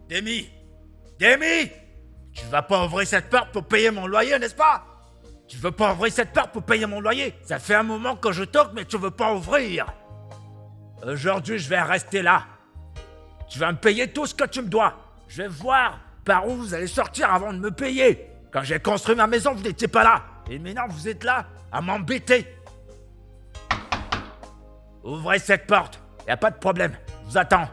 Demi! Demi! Tu vas pas ouvrir cette porte pour payer mon loyer, n'est-ce pas? Tu veux pas ouvrir cette porte pour payer mon loyer? Ça fait un moment que je toque, mais tu veux pas ouvrir. Aujourd'hui, je vais rester là. Tu vas me payer tout ce que tu me dois. Je vais voir par où vous allez sortir avant de me payer. Quand j'ai construit ma maison, vous n'étiez pas là. Et maintenant, vous êtes là à m'embêter. Ouvrez cette porte. Y a pas de problème. Je vous attends.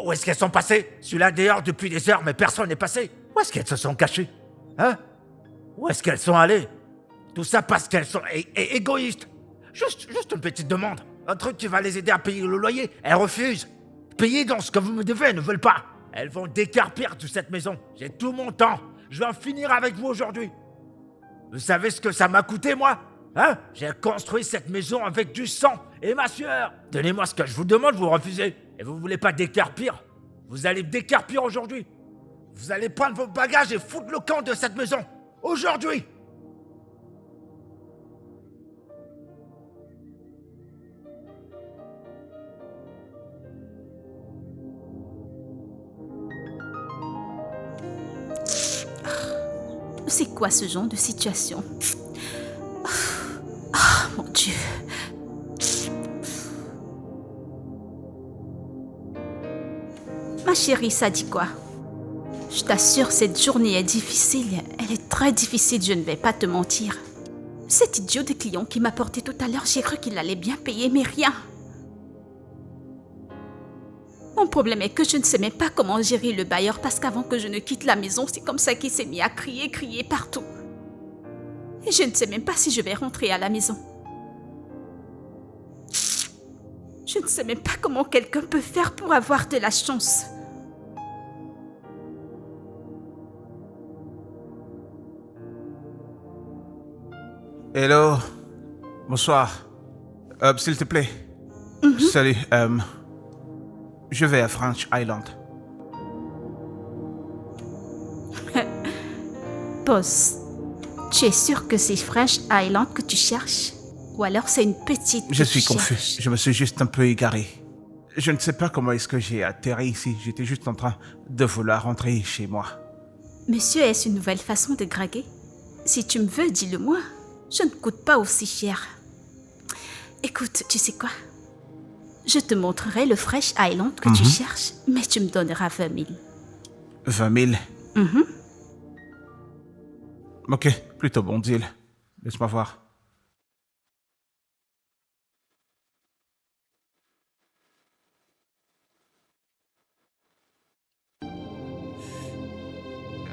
Où est-ce qu'elles sont passées? Je suis là dehors depuis des heures, mais personne n'est passé. Où est-ce qu'elles se sont cachées? Hein? Où est-ce qu'elles sont allées? Tout ça parce qu'elles sont égoïstes. Juste une petite demande. Un truc qui va les aider à payer le loyer. Elles refusent. Payez donc ce que vous me devez, elles ne veulent pas. Elles vont décarpir toute cette maison. J'ai tout mon temps. Je vais en finir avec vous aujourd'hui. Vous savez ce que ça m'a coûté, moi? Hein? J'ai construit cette maison avec du sang et ma sueur. Donnez-moi ce que je vous demande, vous refusez. Et vous voulez pas décarpir? Vous allez décarpir aujourd'hui. Vous allez prendre vos bagages et foutre le camp de cette maison. Aujourd'hui. C'est quoi ce genre de situation? Ah, mon Dieu. Ma chérie, ça dit quoi? Je t'assure, cette journée est difficile. Elle est très difficile, je ne vais pas te mentir. Cet idiot de client qui m'a porté tout à l'heure, j'ai cru qu'il allait bien payer, mais rien. Mon problème est que je ne sais même pas comment gérer le bailleur parce qu'avant que je ne quitte la maison, c'est comme ça qu'il s'est mis à crier partout. Et je ne sais même pas si je vais rentrer à la maison. Je ne sais même pas comment quelqu'un peut faire pour avoir de la chance. Hello. Bonsoir. S'il te plaît. Salut. Je vais à French Island. Boss, tu es sûr que c'est French Island que tu cherches? Ou alors c'est une petite... Je suis confus. Je me suis juste un peu égaré. Je ne sais pas comment est-ce que j'ai atterri ici. J'étais juste en train de vouloir rentrer chez moi. Monsieur, est-ce une nouvelle façon de draguer? Si tu me veux, dis-le-moi. Je ne coûte pas aussi cher. Écoute, tu sais quoi? Je te montrerai le Fresh Island que tu cherches, mais tu me donneras 20 000. 20 000? Ok, plutôt bon deal. Laisse-moi voir.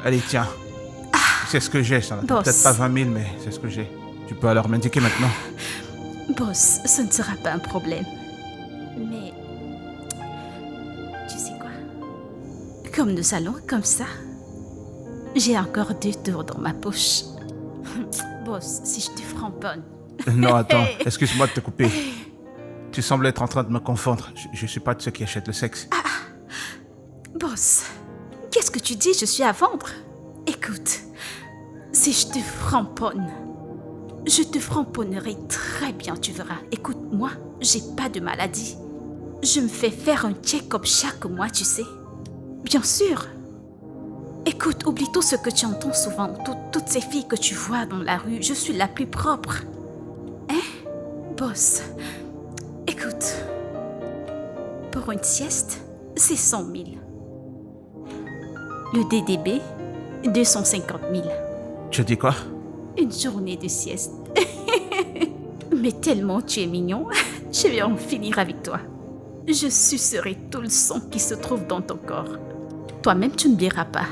Allez, tiens. C'est ce que j'ai, ça. Boss. Peut-être pas 20 000, mais c'est ce que j'ai. Tu peux alors m'indiquer maintenant. Boss, ce ne sera pas un problème. Mais... tu sais quoi? Comme nous allons comme ça, j'ai encore 2 tours dans ma poche. Boss, si je te framponne... Non, attends, excuse-moi de te couper. Tu sembles être en train de me confondre. Je suis pas de ceux qui achètent le sexe. Boss, qu'est-ce que tu dis? Je suis à vendre. Écoute, si je te framponne, je te framponnerai très bien, tu verras. Écoute, moi, j'ai pas de maladie. Je me fais faire un check-up chaque mois, tu sais. Bien sûr. Écoute, oublie tout ce que tu entends souvent, toutes ces filles que tu vois dans la rue. Je suis la plus propre. Hein, boss? Écoute, pour une sieste, c'est 100 000. Le DDB, 250 000. Tu dis quoi? Une journée de sieste. Mais tellement tu es mignon, je vais en finir avec toi. Je sucerai tout le sang qui se trouve dans ton corps. Toi-même, tu n'oublieras pas.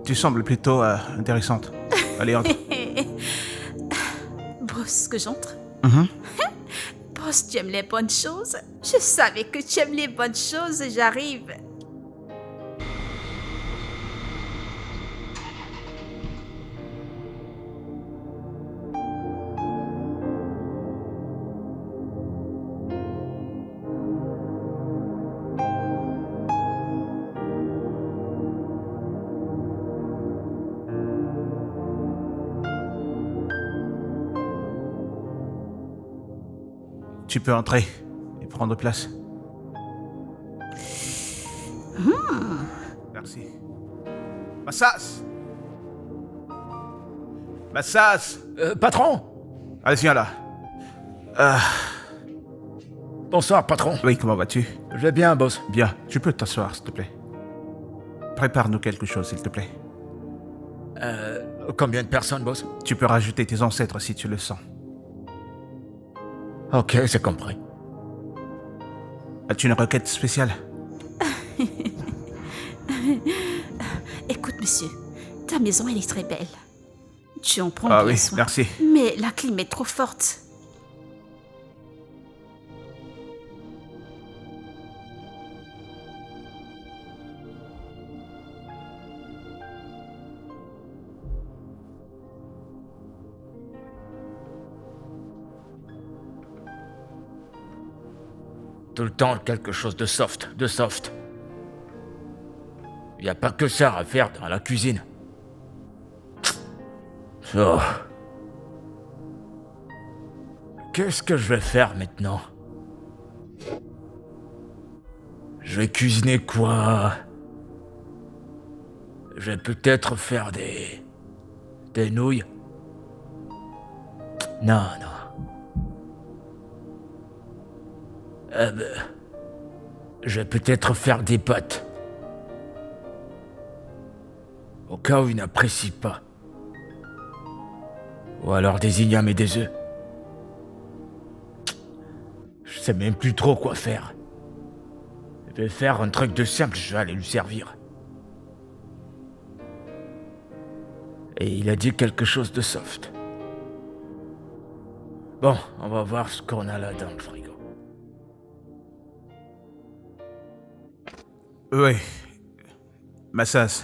Tu sembles plutôt intéressante. Allez, entre. Boss, que j'entre? Mhm. Boss, tu aimes les bonnes choses? Je savais que tu aimes les bonnes choses, j'arrive. Tu peux entrer et prendre place. Merci. Massas! Massas! Patron! Allez, viens là. Bonsoir, patron. Oui, comment vas-tu? Je vais bien, boss. Bien, tu peux t'asseoir, s'il te plaît. Prépare-nous quelque chose, s'il te plaît. Combien de personnes, boss? Tu peux rajouter tes ancêtres si tu le sens. Ok, c'est compris. As-tu une requête spéciale? Écoute, monsieur, ta maison, elle est très belle. Tu en prends Ah bien oui, soin. merci. Mais la clim est trop forte. Tout le temps, quelque chose de soft. Y a pas que ça à faire dans la cuisine. Oh. Qu'est-ce que je vais faire maintenant? Je vais cuisiner quoi? Je vais peut-être faire des nouilles. Non. Je vais peut-être faire des pâtes. Au cas où il n'apprécie pas. Ou alors des ignames et des œufs. Je sais même plus trop quoi faire. Je vais faire un truc de simple, je vais aller lui servir. Et il a dit quelque chose de soft. Bon, on va voir ce qu'on a là dans le frigo. Oui. Massas,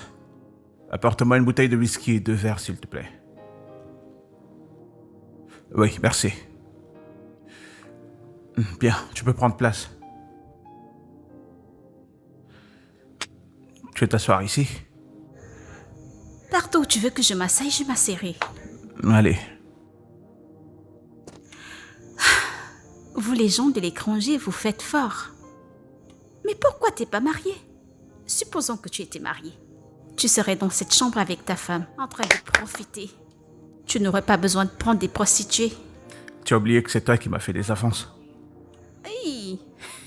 apporte-moi une bouteille de whisky et 2 verres, s'il te plaît. Oui, merci. Bien, tu peux prendre place. Tu veux t'asseoir ici? Partout où tu veux que je m'asseye, je m'asserai. Allez. Vous les gens de l'étranger, vous faites fort. Mais pourquoi t'es pas marié? Supposons que tu étais marié. Tu serais dans cette chambre avec ta femme, en train de profiter. Tu n'aurais pas besoin de prendre des prostituées. Tu as oublié que c'est toi qui m'as fait des avances. Hey.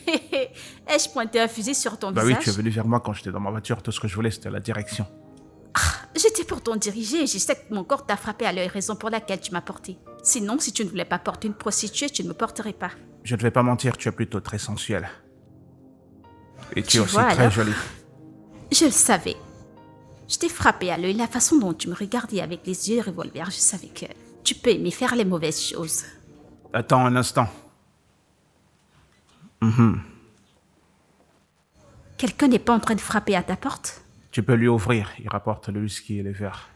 Ai-je pointé un fusil sur ton Bah visage? oui, tu es venu vers moi quand j'étais dans ma voiture. Tout ce que je voulais, c'était la direction. J'étais pourtant dirigée. Je sais que mon corps t'a frappé à l'œil, raison pour laquelle tu m'as porté. Sinon, si tu ne voulais pas porter une prostituée, tu ne me porterais pas. Je ne vais pas mentir, tu es plutôt très sensuelle. Et tu es aussi vois, très alors jolie. Je le savais. Je t'ai frappé à l'œil la façon dont tu me regardais avec les yeux revolver. Je savais que tu peux aimer faire les mauvaises choses. Attends un instant. Quelqu'un n'est pas en train de frapper à ta porte? Tu peux lui ouvrir, il rapporte le whisky et les verres.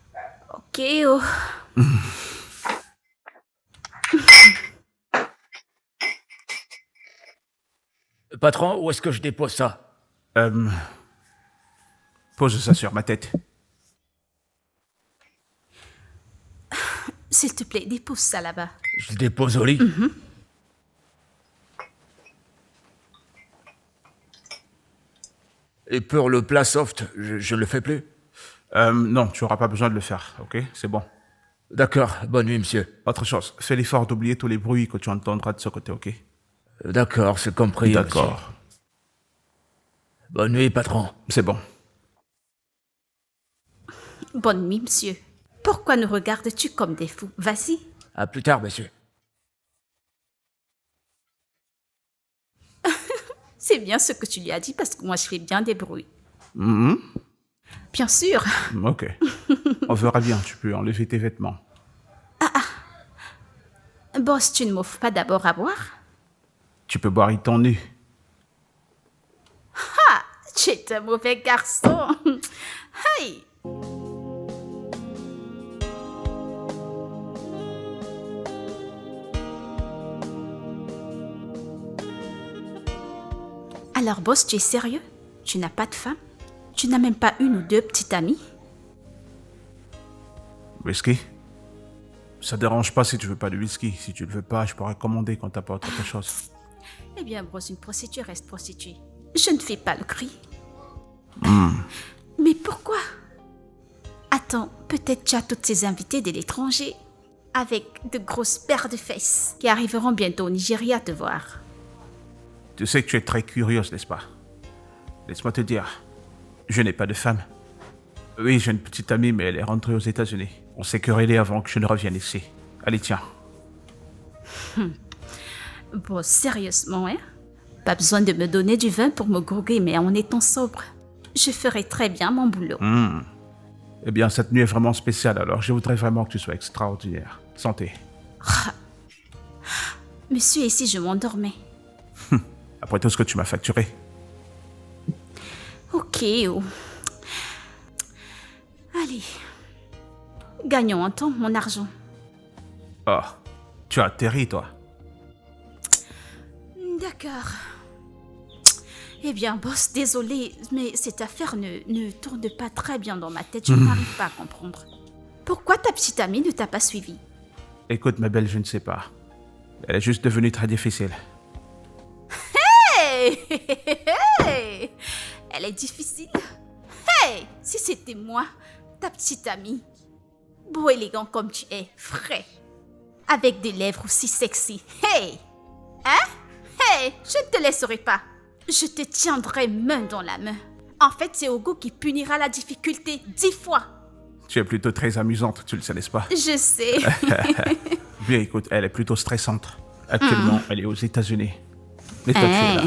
Ok, oh. Patron, où est-ce que je dépose ça? Pose ça sur ma tête. S'il te plaît, dépose ça là-bas. Je le dépose au lit. Et pour le plat soft, je ne le fais plus? Non, tu n'auras pas besoin de le faire, ok? C'est bon. D'accord, bonne nuit, monsieur. Autre chose, fais l'effort d'oublier tous les bruits que tu entendras de ce côté, ok? D'accord, c'est compris. D'accord. Monsieur. Bonne nuit, patron. C'est bon. Bonne nuit, monsieur. Pourquoi nous regardes-tu comme des fous? Vas-y. À plus tard, monsieur. C'est bien ce que tu lui as dit parce que moi je fais bien des bruits. Bien sûr. Ok. On verra bien, tu peux enlever tes vêtements. Boss, tu ne m'offres pas d'abord à boire? Tu peux boire étant nu. Tu es un mauvais garçon. Hey! Alors, boss, tu es sérieux? Tu n'as pas de femme? Tu n'as même pas une ou deux petites amies? Whisky? Ça dérange pas si tu veux pas de whisky. Si tu le veux pas, je pourrais commander quand t'as pas autre chose. Eh bien, boss, une prostituée reste prostituée. Je ne fais pas le cri. Mais pourquoi? Attends, peut-être tu as toutes ces invités de l'étranger avec de grosses paires de fesses qui arriveront bientôt au Nigeria te voir. Tu sais que tu es très curieuse, n'est-ce pas? Laisse-moi te dire, je n'ai pas de femme. Oui, j'ai une petite amie, mais elle est rentrée aux États-Unis. On s'est querellé avant que je ne revienne ici. Allez, tiens. Bon, sérieusement, hein? Pas besoin de me donner du vin pour me gourguer, mais en étant sobre, je ferai très bien mon boulot. Eh bien, cette nuit est vraiment spéciale, alors je voudrais vraiment que tu sois extraordinaire. Santé. Monsieur, ici, je m'endormais. Après tout ce que tu m'as facturé. Ok, oh. Allez. Gagnons un temps, mon argent. Oh, tu as atterri, toi. D'accord. Eh bien, boss, désolé, mais cette affaire ne tourne pas très bien dans ma tête. Je n'arrive pas à comprendre. Pourquoi ta petite amie ne t'a pas suivi? Écoute, ma belle, je ne sais pas. Elle est juste devenue très difficile. Hey! Hey! Elle est difficile. Hey! Si c'était moi, ta petite amie, beau élégant comme tu es, frais, avec des lèvres aussi sexy. Hey! Hein? Hey! Je ne te laisserai pas. Je te tiendrai main dans la main. En fait, c'est Ogo qui punira la difficulté 10 fois. Tu es plutôt très amusante, tu le sais, n'est-ce pas? Je sais. Bien, écoute, elle est plutôt stressante. Actuellement, elle est aux États-Unis. Mais toi, tu es là.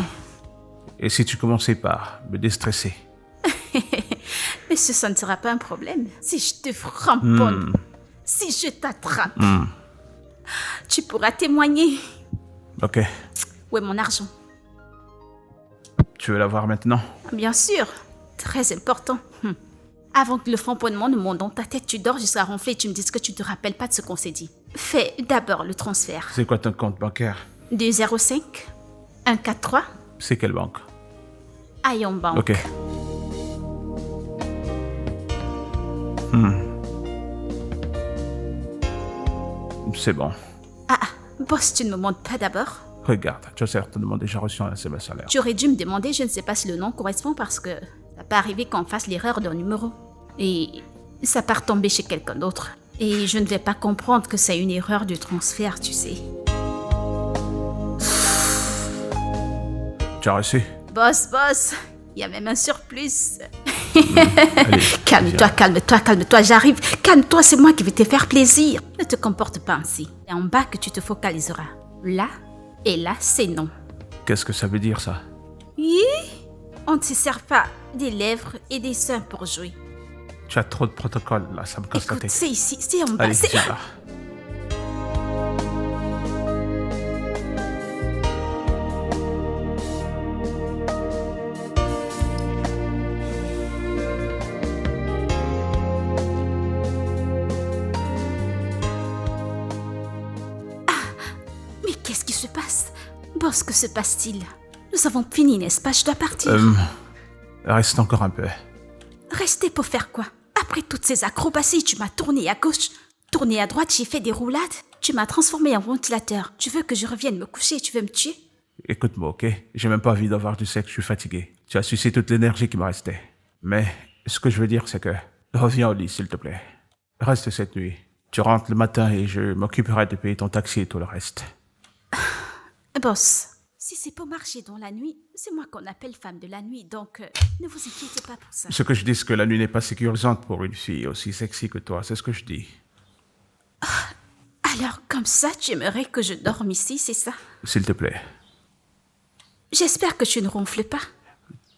Et si tu commençais par me déstresser? Mais ça ne sera pas un problème. Si je te framponne, si je t'attrape, tu pourras témoigner. Ok. Où est mon argent? Tu veux l'avoir maintenant? Bien sûr. Très important. Avant que le framponnement ne monte dans ta tête, tu dors jusqu'à ronfler et tu me dises que tu ne te rappelles pas de ce qu'on s'est dit. Fais d'abord le transfert. C'est quoi ton compte bancaire? 205 143 C'est quelle banque? Ion Bank. Ok. C'est bon. Boss, tu ne me montres pas d'abord? Regarde, tu as certainement déjà reçu un SMS salaire. Tu aurais dû me demander, je ne sais pas si le nom correspond parce que ça peut arriver qu'on fasse l'erreur d'un numéro. Et ça part tomber chez quelqu'un d'autre. Et je ne vais pas comprendre que c'est une erreur de transfert, tu sais. Tu as reçu? Boss, il y a même un surplus. Allez, Calme-toi, calme-toi, calme-toi, j'arrive. Calme-toi, c'est moi qui vais te faire plaisir. Ne te comporte pas ainsi. C'est en bas que tu te focaliseras. Là et là, c'est non. Qu'est-ce que ça veut dire, ça? On ne se sert pas des lèvres et des seins pour jouer. Tu as trop de protocoles, là, ça me casse la Écoute, tête. c'est ici, c'est en bas, Allez, c'est... viens là. Mais qu'est-ce qui se passe? Boss, que se passe-t-il? Nous avons fini, n'est-ce pas? Je dois partir. Reste encore un peu. Rester pour faire quoi? Après toutes ces acrobaties, tu m'as tourné à gauche, tourné à droite, j'ai fait des roulades. Tu m'as transformé en ventilateur. Tu veux que je revienne me coucher? Tu veux me tuer? Écoute-moi, ok? J'ai même pas envie d'avoir du sexe, je suis fatigué. Tu as sucé toute l'énergie qui me restait. Mais ce que je veux dire, c'est que... Reviens au lit, s'il te plaît. Reste cette nuit. Tu rentres le matin et je m'occuperai de payer ton taxi et tout le reste. Boss, si c'est pour marcher dans la nuit, c'est moi qu'on appelle femme de la nuit, donc ne vous inquiétez pas pour ça. Ce que je dis, c'est que la nuit n'est pas sécurisante pour une fille aussi sexy que toi, c'est ce que je dis. Alors, comme ça, tu aimerais que je dorme ici, c'est ça? S'il te plaît. J'espère que tu ne ronfles pas.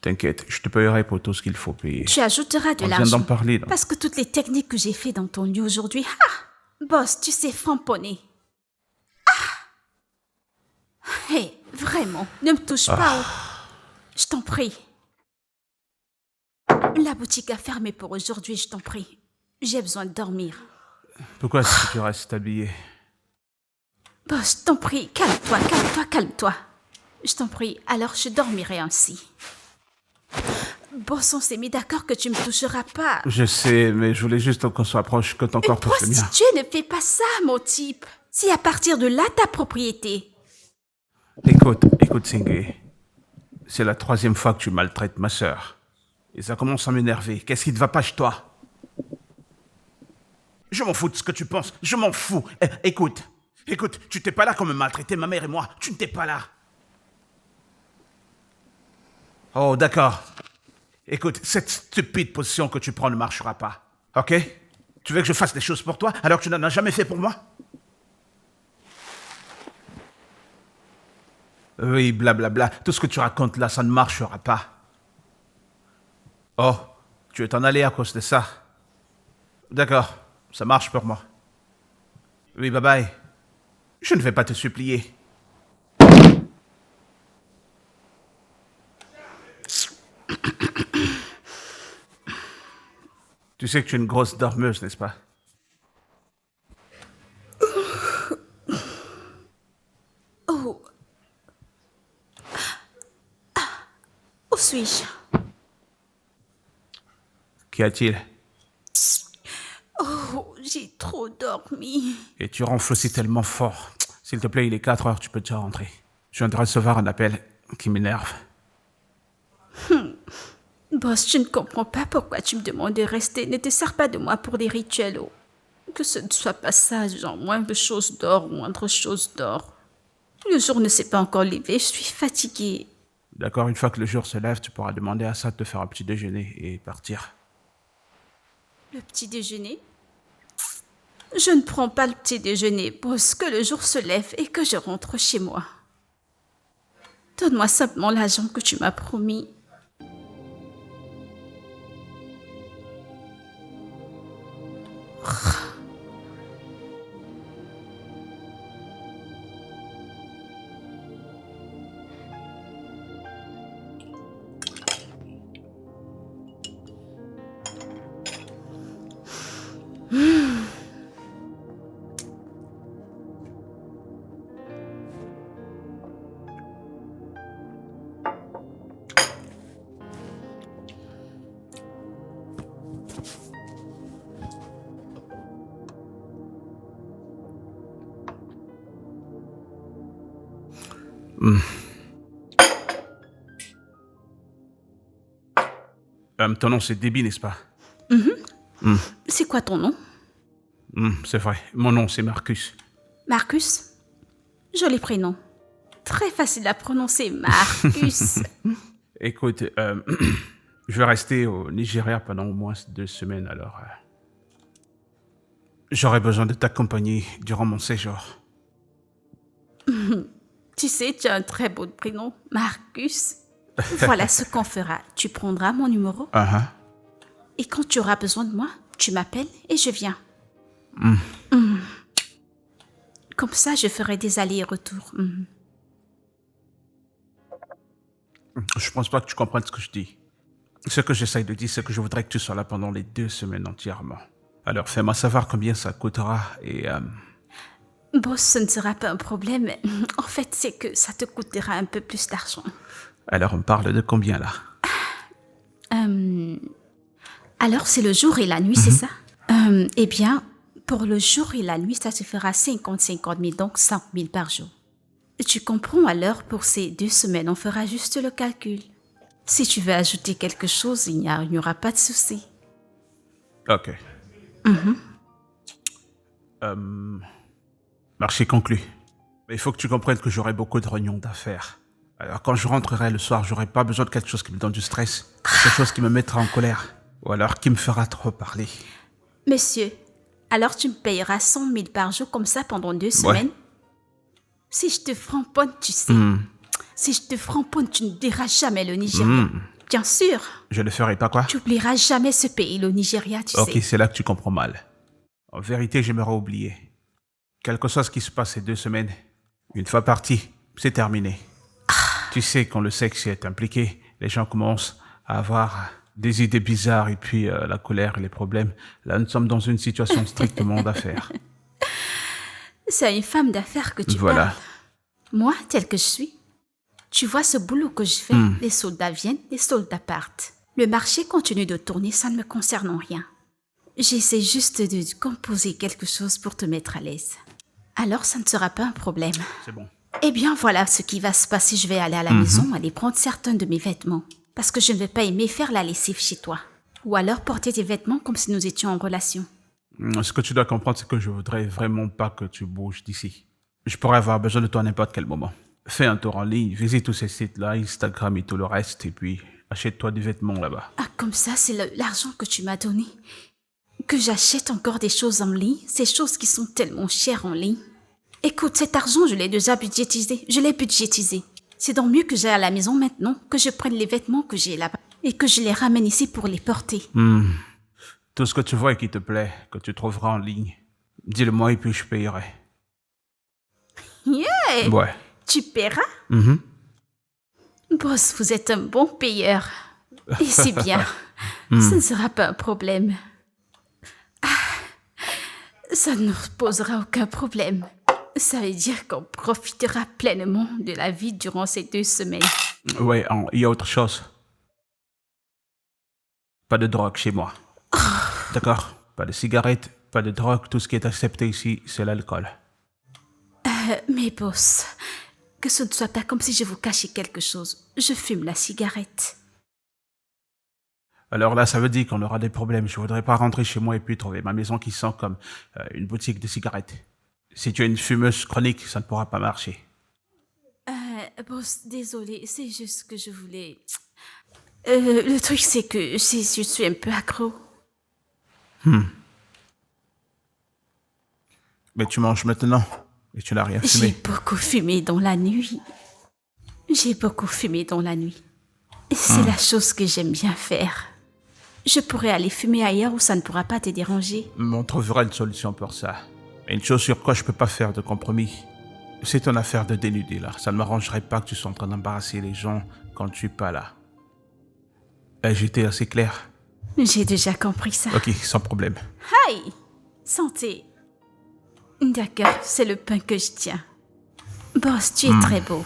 T'inquiète, je te payerai pour tout ce qu'il faut payer. Tu ajouteras de On vient l'argent. d'en parler, non? Parce que toutes les techniques que j'ai fait dans ton lit aujourd'hui... Ah! Boss, tu sais framponner. Ah! Hé, vraiment, ne me touche pas. Je t'en prie. La boutique a fermé pour aujourd'hui, je t'en prie. J'ai besoin de dormir. Pourquoi est-ce que tu restes habillé? Boss, je t'en prie, calme-toi, calme-toi, calme-toi. Je t'en prie, alors je dormirai ainsi. Boss, on s'est mis d'accord que tu me toucheras pas. Je sais, mais je voulais juste qu'on se rapproche que ton Une corps touche le mien. prostituée ne fait pas ça, mon type. C'est à partir de là ta propriété. Écoute, Singé. C'est la 3e fois que tu maltraites ma sœur. Et ça commence à m'énerver. Qu'est-ce qui ne va pas chez toi? Je m'en fous de ce que tu penses. Je m'en fous. Écoute, tu t'es pas là comme me maltraiter ma mère et moi. Tu ne t'es pas là. Oh, d'accord. Écoute, cette stupide position que tu prends ne marchera pas. Ok? Tu veux que je fasse des choses pour toi alors que tu n'en as jamais fait pour moi? Oui, blablabla. Tout ce que tu racontes là, ça ne marchera pas. Oh, tu veux t'en aller à cause de ça? D'accord, ça marche pour moi. Oui, bye bye. Je ne vais pas te supplier. Tu sais que tu es une grosse dormeuse, n'est-ce pas? Oh. Où suis-je? Qu'y a-t-il? Oh, j'ai trop dormi. Et tu ronfles aussi tellement fort. S'il te plaît, il est 4 heures, tu peux déjà rentrer. Je viens de recevoir un appel qui m'énerve. Boss, je ne comprends pas pourquoi tu me demandes de rester. Ne te sers pas de moi pour des rituels. Oh. Que ce ne soit pas ça, genre moindre chose d'or, moindre chose d'or. Le jour ne s'est pas encore levé, je suis fatiguée. D'accord, une fois que le jour se lève, tu pourras demander à ça de te faire un petit déjeuner et partir. Le petit déjeuner? Je ne prends pas le petit déjeuner, boss, que le jour se lève et que je rentre chez moi. Donne-moi simplement l'argent que tu m'as promis. Ton nom, c'est Debbie, n'est-ce pas? C'est quoi ton nom? C'est vrai. Mon nom, c'est Marcus. Marcus? Joli prénom. Très facile à prononcer, Marcus. Écoute, je vais rester au Nigeria pendant au moins 2 semaines, alors... j'aurai besoin de ta compagnie durant mon séjour. Tu sais, tu as un très beau prénom, Marcus. Voilà ce qu'on fera. Tu prendras mon numéro. Et quand tu auras besoin de moi, tu m'appelles et je viens. Comme ça, je ferai des allers-retours. Je pense pas que tu comprennes ce que je dis. Ce que j'essaye de dire, c'est que je voudrais que tu sois là pendant les 2 semaines entièrement. Alors fais-moi savoir combien ça coûtera et... Boss, ce ne sera pas un problème. En fait, c'est que ça te coûtera un peu plus d'argent. Alors on parle de combien là? Alors, c'est le jour et la nuit, c'est ça? Eh bien, pour le jour et la nuit, ça se fera 50 000, donc 5 000 par jour. Tu comprends, alors, pour ces 2 semaines, on fera juste le calcul. Si tu veux ajouter quelque chose, il n'y aura pas de souci. Ok. Marché conclu. Mais il faut que tu comprennes que j'aurai beaucoup de réunions d'affaires. Alors quand je rentrerai le soir, j'aurai pas besoin de quelque chose qui me donne du stress. Quelque chose qui me mettra en colère. Ou alors qui me fera trop parler. Monsieur, alors tu me payeras 100 000 par jour comme ça pendant 2 semaines? Si je te framponne, tu sais. Si je te framponne, tu ne diras jamais le Nigeria. Bien sûr. Je ne ferai pas quoi? Tu n'oublieras jamais ce pays, le Nigeria, tu sais. Ok, c'est là que tu comprends mal. En vérité, j'aimerais oublier. Quelque chose qui se passe ces 2 semaines, une fois parti, c'est terminé. Tu sais, quand le sexe est impliqué, les gens commencent à avoir des idées bizarres et puis la colère et les problèmes. Là, nous sommes dans une situation strictement d'affaires. C'est à une femme d'affaires que tu Voilà. parles. Moi, telle que je suis. Tu vois ce boulot que je fais, les soldats viennent, les soldats partent. Le marché continue de tourner, ça ne me concerne en rien. J'essaie juste de composer quelque chose pour te mettre à l'aise. Alors, ça ne sera pas un problème. C'est bon. Eh bien, voilà ce qui va se passer. Je vais aller à la maison, aller prendre certains de mes vêtements. Parce que je ne vais pas aimer faire la lessive chez toi. Ou alors porter tes vêtements comme si nous étions en relation. Ce que tu dois comprendre, c'est que je voudrais vraiment pas que tu bouges d'ici. Je pourrais avoir besoin de toi à n'importe quel moment. Fais un tour en ligne, visite tous ces sites-là, Instagram et tout le reste, et puis achète-toi des vêtements là-bas. Ah, comme ça, c'est l'argent que tu m'as donné. Que j'achète encore des choses en ligne, ces choses qui sont tellement chères en ligne. Écoute, cet argent, je l'ai déjà budgétisé. C'est donc mieux que j'aille à la maison maintenant, que je prenne les vêtements que j'ai là-bas et que je les ramène ici pour les porter. Tout ce que tu vois et qui te plaît, que tu trouveras en ligne, dis-le-moi et puis je payerai. Yeah! Ouais. Tu paieras? Boss, vous êtes un bon payeur. Et c'est bien. Ce ne sera pas un problème. Ça ne nous posera aucun problème. Ça veut dire qu'on profitera pleinement de la vie durant ces 2 semaines. Ouais, il y a autre chose. Pas de drogue chez moi. D'accord? Pas de cigarettes, pas de drogue. Tout ce qui est accepté ici, c'est l'alcool. Mais boss, que ce ne soit pas comme si je vous cachais quelque chose. Je fume la cigarette. Alors là, ça veut dire qu'on aura des problèmes. Je voudrais pas rentrer chez moi et puis trouver ma maison qui sent comme une boutique de cigarettes. Si tu es une fumeuse chronique, ça ne pourra pas marcher. Boss, désolé, c'est juste que je voulais... le truc, c'est que je suis un peu accro. Mais tu manges maintenant et tu n'as rien J'ai fumé. beaucoup fumé dans la nuit. Et c'est la chose que j'aime bien faire. Je pourrais aller fumer ailleurs où ça ne pourra pas te déranger. On trouvera une solution pour ça. Mais une chose sur quoi je peux pas faire de compromis, c'est ton affaire de dénuder là. Ça ne m'arrangerait pas que tu sois en train d'embarrasser les gens quand tu suis pas là. J'étais assez clair. J'ai déjà compris ça. Ok, sans problème. Aïe! Santé. D'accord, c'est le pain que je tiens. Boss, tu es très beau.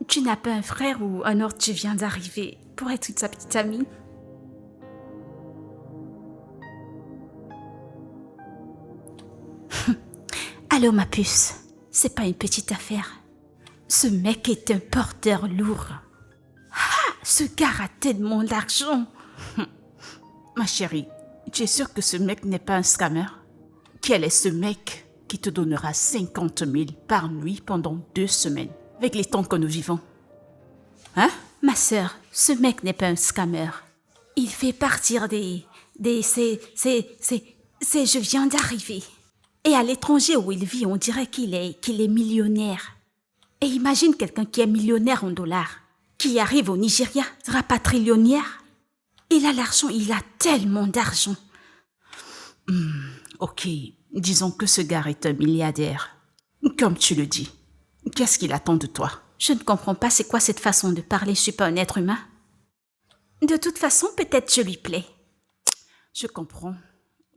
Tu n'as pas un frère ou un autre tu viens d'arriver pour être sa petite amie? Allô, ma puce. C'est pas une petite affaire. Ce mec est un porteur lourd. Ah, ce gars a tellement d'argent. Ma chérie, tu es sûre que ce mec n'est pas un scammer? Quel est ce mec qui te donnera 50 000 par nuit pendant 2 semaines, avec les temps que nous vivons? Hein? Ma sœur, ce mec n'est pas un scammer. Il fait partir je viens d'arriver. Et à l'étranger où il vit, on dirait qu'il est millionnaire. Et imagine quelqu'un qui est millionnaire en dollars, qui arrive au Nigeria, rapatrillionnaire. Il a l'argent, il a tellement d'argent. Ok, disons que ce gars est un milliardaire. Comme tu le dis, qu'est-ce qu'il attend de toi? Je ne comprends pas c'est quoi cette façon de parler, je suis pas un être humain. De toute façon, peut-être je lui plais. Je comprends.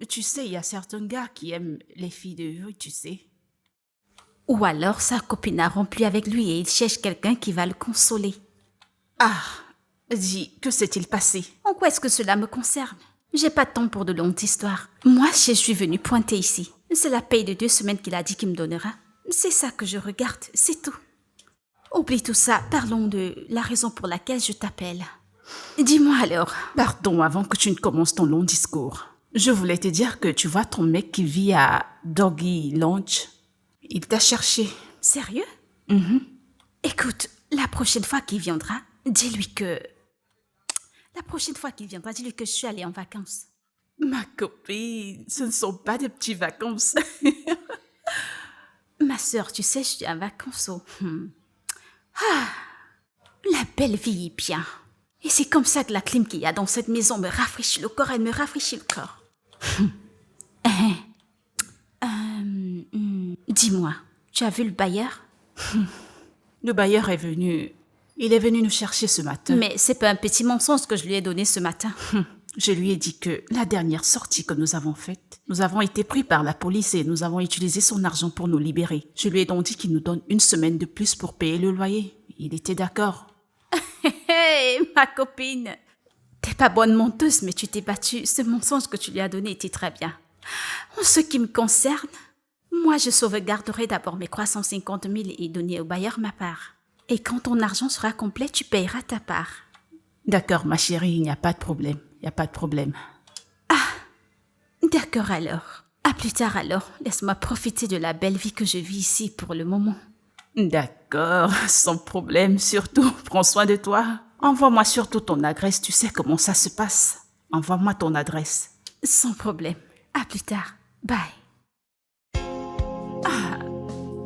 Tu sais, il y a certains gars qui aiment les filles de rue, tu sais. Ou alors sa copine a rompu avec lui et il cherche quelqu'un qui va le consoler. Ah, dis, que s'est-il passé? En quoi est-ce que cela me concerne? J'ai pas de temps pour de longues histoires. Moi, je suis venue pointer ici. C'est la paye de 2 semaines qu'il a dit qu'il me donnera. C'est ça que je regarde, c'est tout. Oublie tout ça, parlons de la raison pour laquelle je t'appelle. Dis-moi alors. Pardon, avant que tu ne commences ton long discours. Je voulais te dire que tu vois ton mec qui vit à Doggy Lounge. Il t'a cherché. Sérieux? Écoute, la prochaine fois qu'il viendra, dis-lui que... je suis allée en vacances. Ma copine, ce ne sont pas des petites vacances. Ma sœur, tu sais, je suis en vacances la belle vie est bien. Et c'est comme ça que la clim qu'il y a dans cette maison me rafraîchit le corps, elle me rafraîchit le corps. Dis-moi, tu as vu le bailleur? Le bailleur est venu. Il est venu nous chercher ce matin. Mais c'est pas un petit mensonge que je lui ai donné ce matin. Je lui ai dit que la dernière sortie que nous avons faite, nous avons été pris par la police et nous avons utilisé son argent pour nous libérer. Je lui ai donc dit qu'il nous donne 1 semaine de plus pour payer le loyer. Il était d'accord. Hé, ma copine! T'es pas bonne menteuse, mais tu t'es battue. Ce mensonge que tu lui as donné était très bien. En ce qui me concerne, moi je sauvegarderai d'abord mes 350 000 et donner au bailleur ma part. Et quand ton argent sera complet, tu payeras ta part. D'accord, ma chérie, il n'y a pas de problème. Il n'y a pas de problème. D'accord alors. À plus tard alors. Laisse-moi profiter de la belle vie que je vis ici pour le moment. D'accord, sans problème. Surtout, prends soin de toi. Envoie-moi surtout ton adresse. Tu sais comment ça se passe. Envoie-moi ton adresse. Sans problème. À plus tard. Bye.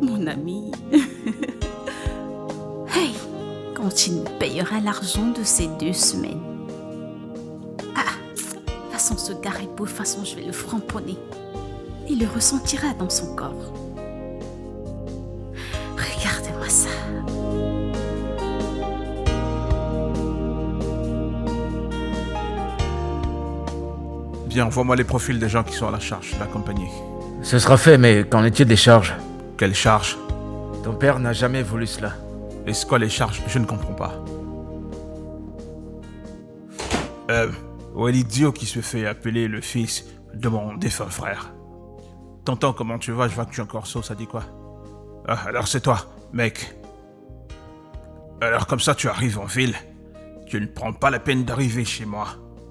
Mon ami. Hey, quand il me payera l'argent de ces 2 semaines. Façon ce gars est beau, façon je vais le framponner. Il le ressentira dans son corps. Regardez-moi ça. Bien, envoie-moi les profils des gens qui sont à la charge de la compagnie. Ce sera fait, mais qu'en est-il des charges? Quelles charges? Ton père n'a jamais voulu cela. Et c'est quoi les charges? Je ne comprends pas. Où est l'idiot qui se fait appeler le fils de mon défunt frère? Tonton, comment tu vas? Je vois que tu es encore saut, ça dit quoi? Ah, alors c'est toi, mec. Alors comme ça, tu arrives en ville. Tu ne prends pas la peine d'arriver chez moi.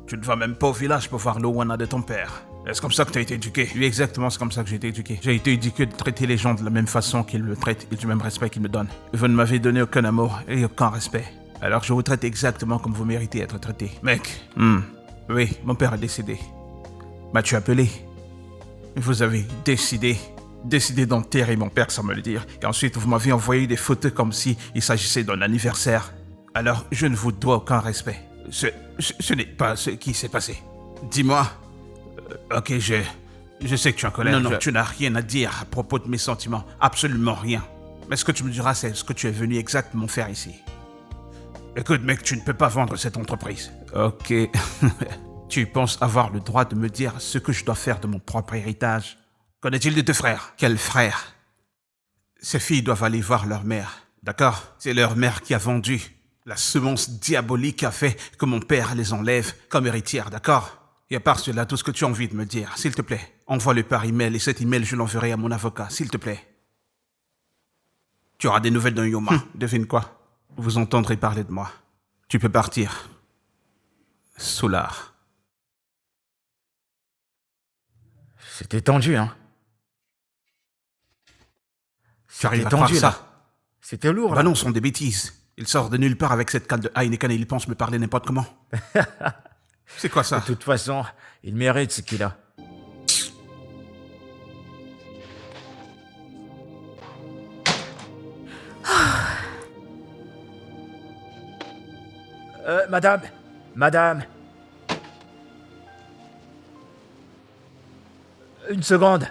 Tu ne vas même pas au village pour voir l'Owana de ton père. Est-ce comme ça que tu as été éduqué? Oui, exactement, c'est comme ça que j'ai été éduqué. J'ai été éduqué de traiter les gens de la même façon qu'ils me traitent et du même respect qu'ils me donnent. Vous ne m'avez donné aucun amour et aucun respect. Alors je vous traite exactement comme vous méritez être traité. Mec, oui, mon père est décédé. M'as-tu appelé? Vous avez décidé d'enterrer mon père sans me le dire. Et ensuite, vous m'avez envoyé des photos comme si il s'agissait d'un anniversaire. Alors, je ne vous dois aucun respect. Ce n'est pas ce qui s'est passé. Dis-moi. Ok, je sais que tu es en colère. Non, tu n'as rien à dire à propos de mes sentiments. Absolument rien. Mais ce que tu me diras, c'est ce que tu es venu exactement faire ici. Écoute, mec, tu ne peux pas vendre cette entreprise. Ok. Tu penses avoir le droit de me dire ce que je dois faire de mon propre héritage? Qu'en est-il de tes frères? Quels frères? Ces filles doivent aller voir leur mère, d'accord? C'est leur mère qui a vendu. La semence diabolique a fait que mon père les enlève comme héritière, d'accord? Et à part cela, tout ce que tu as envie de me dire, s'il te plaît, envoie-le par email et cet email, je l'enverrai à mon avocat, s'il te plaît. Tu auras des nouvelles d'un Yoma. Devine quoi? Vous entendrez parler de moi. Tu peux partir. Soulard. C'était tendu, hein? Tu arrives à croire ça? C'était lourd, là. Bah non, ce sont des bêtises. Il sort de nulle part avec cette cale de Heineken et il pense me parler n'importe comment. C'est quoi ça? De toute façon, il mérite ce qu'il a. Madame, Une seconde.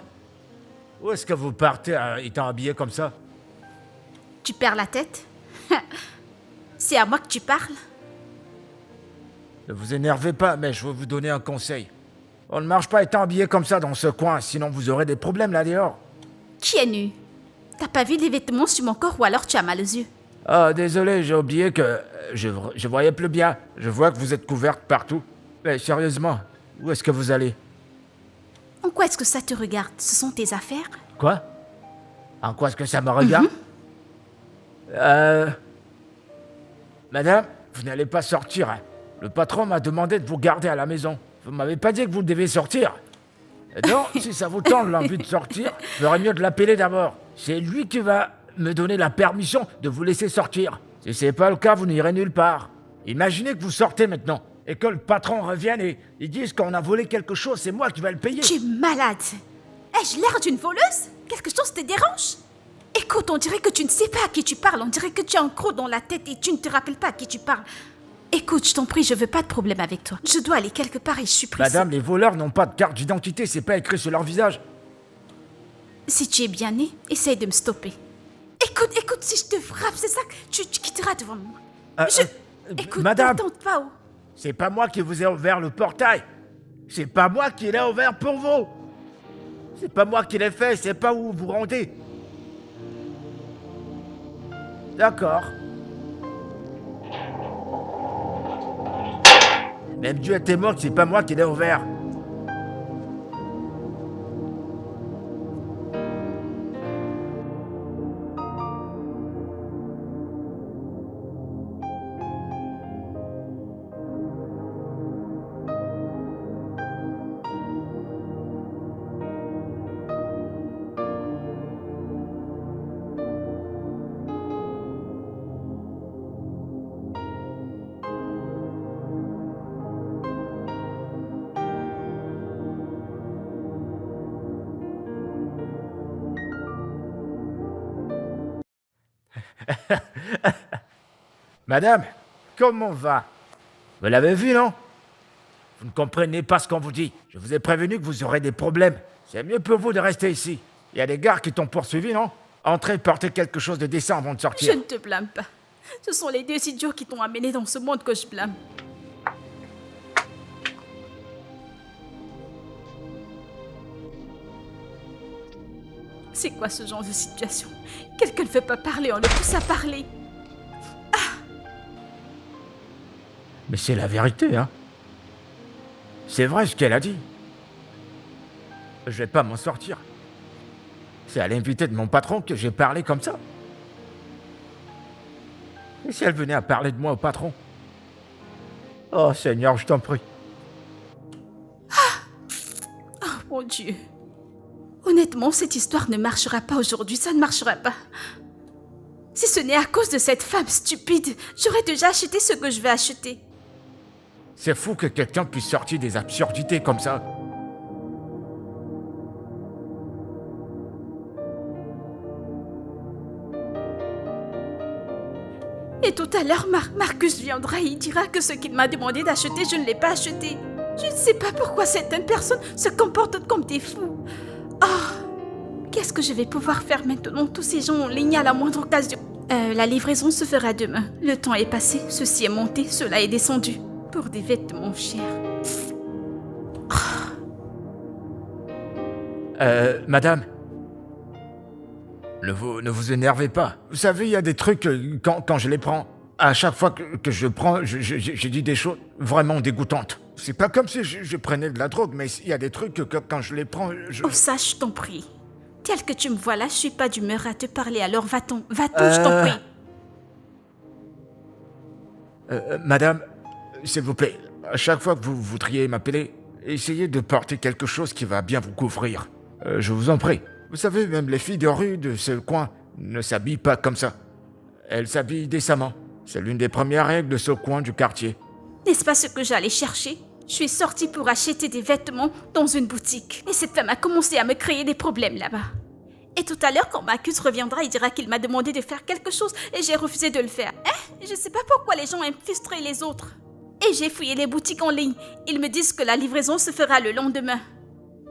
Où est-ce que vous partez étant habillé comme ça? Tu perds la tête? C'est à moi que tu parles? Ne vous énervez pas, mais je veux vous donner un conseil. On ne marche pas étant habillé comme ça dans ce coin, sinon vous aurez des problèmes là dehors. Qui est nu? T'as pas vu les vêtements sur mon corps ou alors tu as mal aux yeux? Ah, désolé, j'ai oublié que je voyais plus bien. Je vois que vous êtes couverte partout. Mais sérieusement, où est-ce que vous allez? En quoi est-ce que ça te regarde? Ce sont tes affaires? Quoi? En quoi est-ce que ça me regarde? Madame, vous n'allez pas sortir, hein. Le patron m'a demandé de vous garder à la maison. Vous m'avez pas dit que vous devez sortir. Et donc, si ça vous tente l'envie de sortir, il ferait mieux de l'appeler d'abord. C'est lui qui va me donner la permission de vous laisser sortir. Si c'est pas le cas, vous n'irez nulle part. Imaginez que vous sortez maintenant et que le patron revienne et ils disent qu'on a volé quelque chose, c'est moi qui vais le payer. Tu es malade. Ai-je l'air d'une voleuse? Quelque chose te dérange? Écoute, on dirait que tu ne sais pas à qui tu parles. On dirait que tu as un croc dans la tête et tu ne te rappelles pas à qui tu parles. Écoute, je t'en prie, je veux pas de problème avec toi. Je dois aller quelque part et je suis pressée. Madame, les voleurs n'ont pas de carte d'identité, c'est pas écrit sur leur visage. Si tu es bien né, essaye de me stopper. Écoute, si je te frappe, c'est ça que tu quitteras devant moi. Écoute, madame, ne tente pas, oh. C'est pas moi qui vous ai ouvert le portail. C'est pas moi qui l'ai ouvert pour vous. C'est pas moi qui l'ai fait, c'est pas où vous rendez. D'accord. Même Dieu est témoin que c'est pas moi qui l'ai ouvert. Madame, comment va? Vous l'avez vu, non? Vous ne comprenez pas ce qu'on vous dit. Je vous ai prévenu que vous aurez des problèmes. C'est mieux pour vous de rester ici. Il y a des gars qui t'ont poursuivi, non? Entrez, portez quelque chose de décent avant de sortir. Je ne te blâme pas. Ce sont les deux idiots qui t'ont amené dans ce monde que je blâme. C'est quoi ce genre de situation? Quelqu'un ne veut pas parler, on le pousse à parler. Mais c'est la vérité, hein. C'est vrai ce qu'elle a dit. Je vais pas m'en sortir. C'est à l'invité de mon patron que j'ai parlé comme ça. Et si elle venait à parler de moi au patron? Oh Seigneur, je t'en prie. Oh mon Dieu. Honnêtement, cette histoire ne marchera pas aujourd'hui, ça ne marchera pas. Si ce n'est à cause de cette femme stupide, j'aurais déjà acheté ce que je vais acheter. C'est fou que quelqu'un puisse sortir des absurdités comme ça. Et tout à l'heure, Marcus viendra et il dira que ce qu'il m'a demandé d'acheter, je ne l'ai pas acheté. Je ne sais pas pourquoi certaines personnes se comportent comme des fous. Oh, qu'est-ce que je vais pouvoir faire maintenant? Tous ces gens ont ligné à la moindre occasion. La livraison se fera demain. Le temps est passé, ceci est monté, cela est descendu. Pour des vêtements chers. Madame, ne vous énervez pas. Vous savez, il y a des trucs, quand je les prends, à chaque fois que je prends, j'ai dit des choses vraiment dégoûtantes. C'est pas comme si je prenais de la drogue, mais il y a des trucs que quand je les prends, Oh, ça, je t'en prie. Tel que tu me vois là, je suis pas d'humeur à te parler, alors va-t'en, je t'en prie. Madame, s'il vous plaît, à chaque fois que vous voudriez m'appeler, essayez de porter quelque chose qui va bien vous couvrir. Je vous en prie. Vous savez, même les filles de rue de ce coin ne s'habillent pas comme ça. Elles s'habillent décemment. C'est l'une des premières règles de ce coin du quartier. N'est-ce pas ce que j'allais chercher? Je suis sortie pour acheter des vêtements dans une boutique. Et cette femme a commencé à me créer des problèmes là-bas. Et tout à l'heure, quand Marcus reviendra, il dira qu'il m'a demandé de faire quelque chose et j'ai refusé de le faire. Je sais pas pourquoi les gens aiment frustrer les autres. Et j'ai fouillé les boutiques en ligne. Ils me disent que la livraison se fera le lendemain.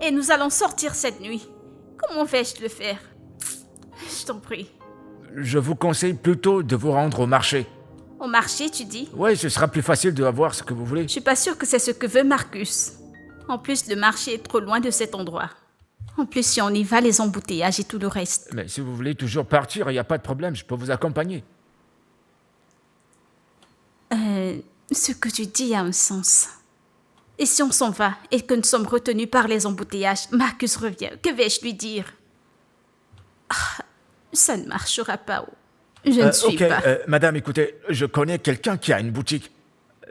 Et nous allons sortir cette nuit. Comment vais-je le faire? Je t'en prie. Je vous conseille plutôt de vous rendre au marché. Au marché, tu dis? Oui, ce sera plus facile de avoir ce que vous voulez. Je suis pas sûre que c'est ce que veut Marcus. En plus, le marché est trop loin de cet endroit. En plus, si on y va, les embouteillages et tout le reste. Mais si vous voulez toujours partir, il n'y a pas de problème, je peux vous accompagner. Ce que tu dis a un sens. Et si on s'en va et que nous sommes retenus par les embouteillages, Marcus revient, que vais-je lui dire? Ça ne marchera pas. Je ne suis pas. Madame, écoutez, je connais quelqu'un qui a une boutique.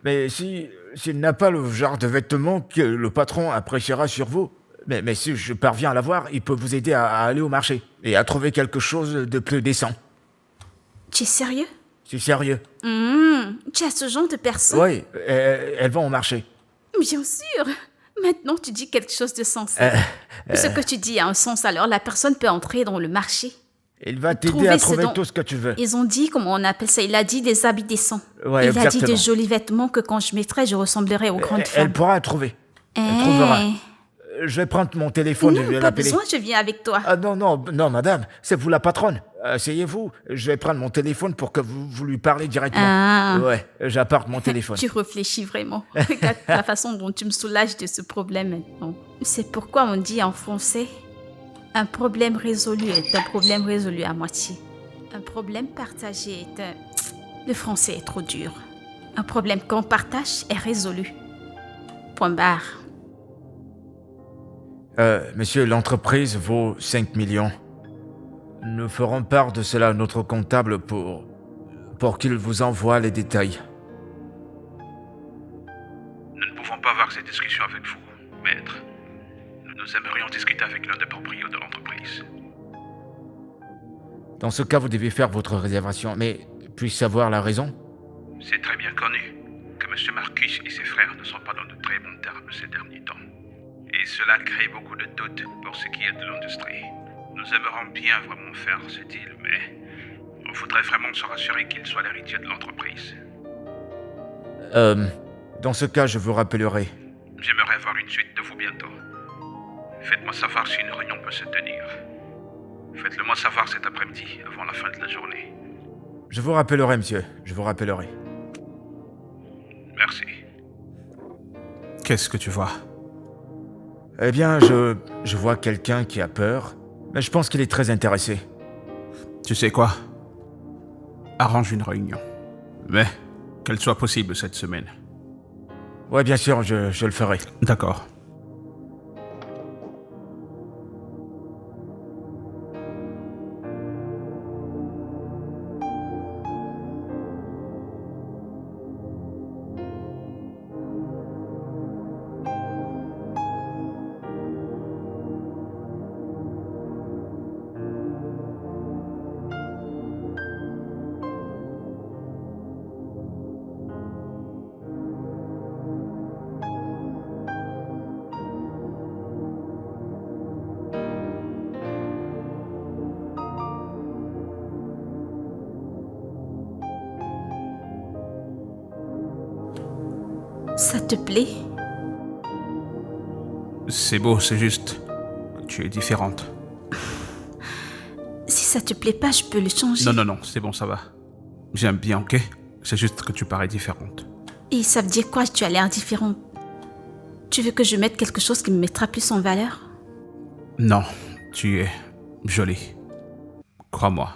Mais s'il n'a pas le genre de vêtements que le patron appréciera sur vous, mais si je parviens à l'avoir, il peut vous aider à aller au marché et à trouver quelque chose de plus décent. Tu es sérieux? C'est sérieux. Tu as ce genre de personne? Oui, elles vont au marché. Bien sûr. Maintenant, tu dis quelque chose de sensé. Ce que tu dis a un sens, alors la personne peut entrer dans le marché. Il va t'aider à trouver tout ce que tu veux. Ils ont dit, comment on appelle ça? Il a dit des habits décents. Ouais, il a dit exactement. de jolis vêtements que quand je mettrais, je ressemblerais aux grandes femmes. Elle pourra trouver. Elle trouvera. Je vais prendre mon téléphone et je vais Non, pas l'appeler. besoin, je viens avec toi. Ah non, madame, c'est vous la patronne. Asseyez-vous, je vais prendre mon téléphone pour que vous lui parlez directement. Ah. Ouais, j'apporte mon téléphone. Tu réfléchis vraiment. Regarde la façon dont tu me soulages de ce problème maintenant. C'est pourquoi on dit en français, un problème résolu est un problème résolu à moitié. Un problème partagé est un... Le français est trop dur. Un problème qu'on partage est résolu. Point barre. Monsieur, l'entreprise vaut 5 millions. Nous ferons part de cela à notre comptable pour qu'il vous envoie les détails. Nous ne pouvons pas avoir cette discussion avec vous, maître. Nous aimerions discuter avec l'un des propriétaires de l'entreprise. Dans ce cas, vous devez faire votre réservation, mais puis-je savoir la raison? C'est très bien connu que M. Marcus et ses frères ne sont pas dans de très bons termes ces derniers temps. Et cela crée beaucoup de doutes pour ce qui est de l'industrie. Nous aimerions bien vraiment faire ce deal, mais on voudrait vraiment se rassurer qu'il soit l'héritier de l'entreprise. Dans ce cas, je vous rappellerai. J'aimerais avoir une suite de vous bientôt. Faites-moi savoir si une réunion peut se tenir. Faites-le-moi savoir cet après-midi, avant la fin de la journée. Je vous rappellerai, monsieur. Je vous rappellerai. Merci. Qu'est-ce que tu vois? Eh bien, je vois quelqu'un qui a peur, mais je pense qu'il est très intéressé. Tu sais quoi? Arrange une réunion. Mais qu'elle soit possible cette semaine. Ouais, bien sûr, je le ferai. D'accord. Ça te plaît? C'est beau, c'est juste que tu es différente. Si ça te plaît pas, je peux le changer. Non, c'est bon, ça va. J'aime bien, ok? C'est juste que tu parais différente. Et ça veut dire quoi, tu as l'air différente? Tu veux que je mette quelque chose qui me mettra plus en valeur? Non, tu es jolie. Crois-moi.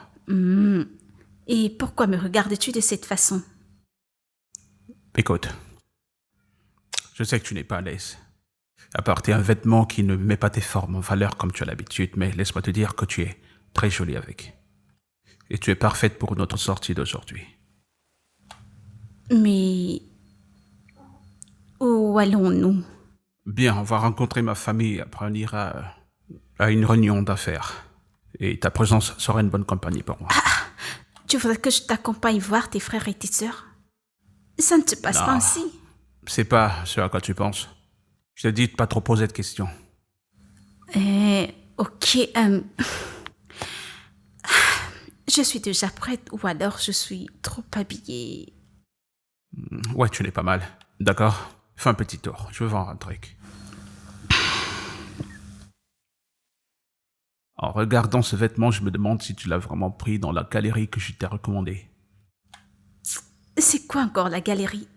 Et pourquoi me regardes-tu de cette façon? Écoute, je sais que tu n'es pas à l'aise. À porter un vêtement qui ne met pas tes formes en valeur comme tu as l'habitude, mais laisse-moi te dire que tu es très jolie avec. Et tu es parfaite pour notre sortie d'aujourd'hui. Mais... où allons-nous? Bien, on va rencontrer ma famille, après on ira à une réunion d'affaires. Et ta présence sera une bonne compagnie pour moi. Tu voudrais que je t'accompagne voir tes frères et tes sœurs? Ça ne se passe pas ainsi. C'est pas ce à quoi tu penses. Je te dis de pas trop poser de questions. Ok. Je suis déjà prête ou alors je suis trop habillée. Ouais, tu l'es pas mal. D'accord? Fais un petit tour. Je veux voir un truc. En regardant ce vêtement, je me demande si tu l'as vraiment pris dans la galerie que je t'ai recommandée. C'est quoi encore la galerie?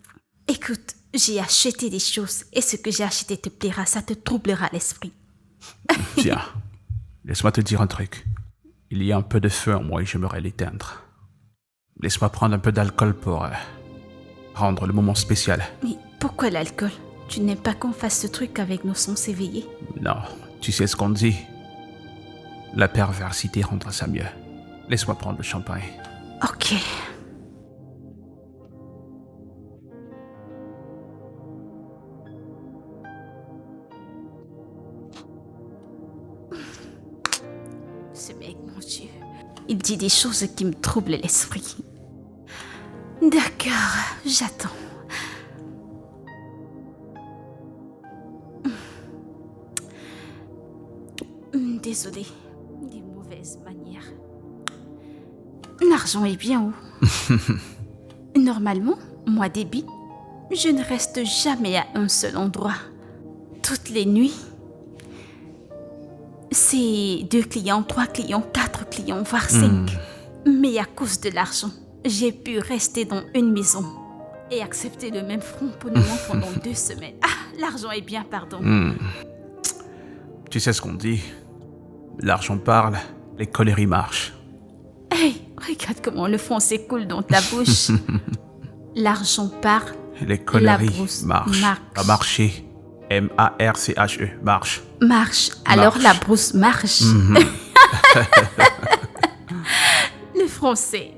Écoute, j'ai acheté des choses et ce que j'ai acheté te plaira, ça te troublera l'esprit. Tiens, laisse-moi te dire un truc. Il y a un peu de feu en moi et j'aimerais l'éteindre. Laisse-moi prendre un peu d'alcool pour rendre le moment spécial. Mais pourquoi l'alcool? Tu n'aimes pas qu'on fasse ce truc avec nos sens éveillés? Non, tu sais ce qu'on dit. La perversité rendra ça mieux. Laisse-moi prendre le champagne. Ok. Ce mec, mon Dieu, il dit des choses qui me troublent l'esprit. D'accord, j'attends. Désolée, des mauvaises manières. L'argent est bien où? Normalement, moi débit, je ne reste jamais à un seul endroit. Toutes les nuits, c'est 2 clients, 3 clients, 4 clients, voire 5. Mais à cause de l'argent, j'ai pu rester dans une maison et accepter le même front pendant 2 semaines. Ah, l'argent est bien, pardon. Tu sais ce qu'on dit. L'argent parle, les coléries marchent. Hey, regarde comment le français coule dans ta bouche. L'argent parle, Les coléries la brousse marchent. marche. Pas marcher. M-A-R-C-H-E. Marche. Marche. Alors Marche. la brousse marche. Le français.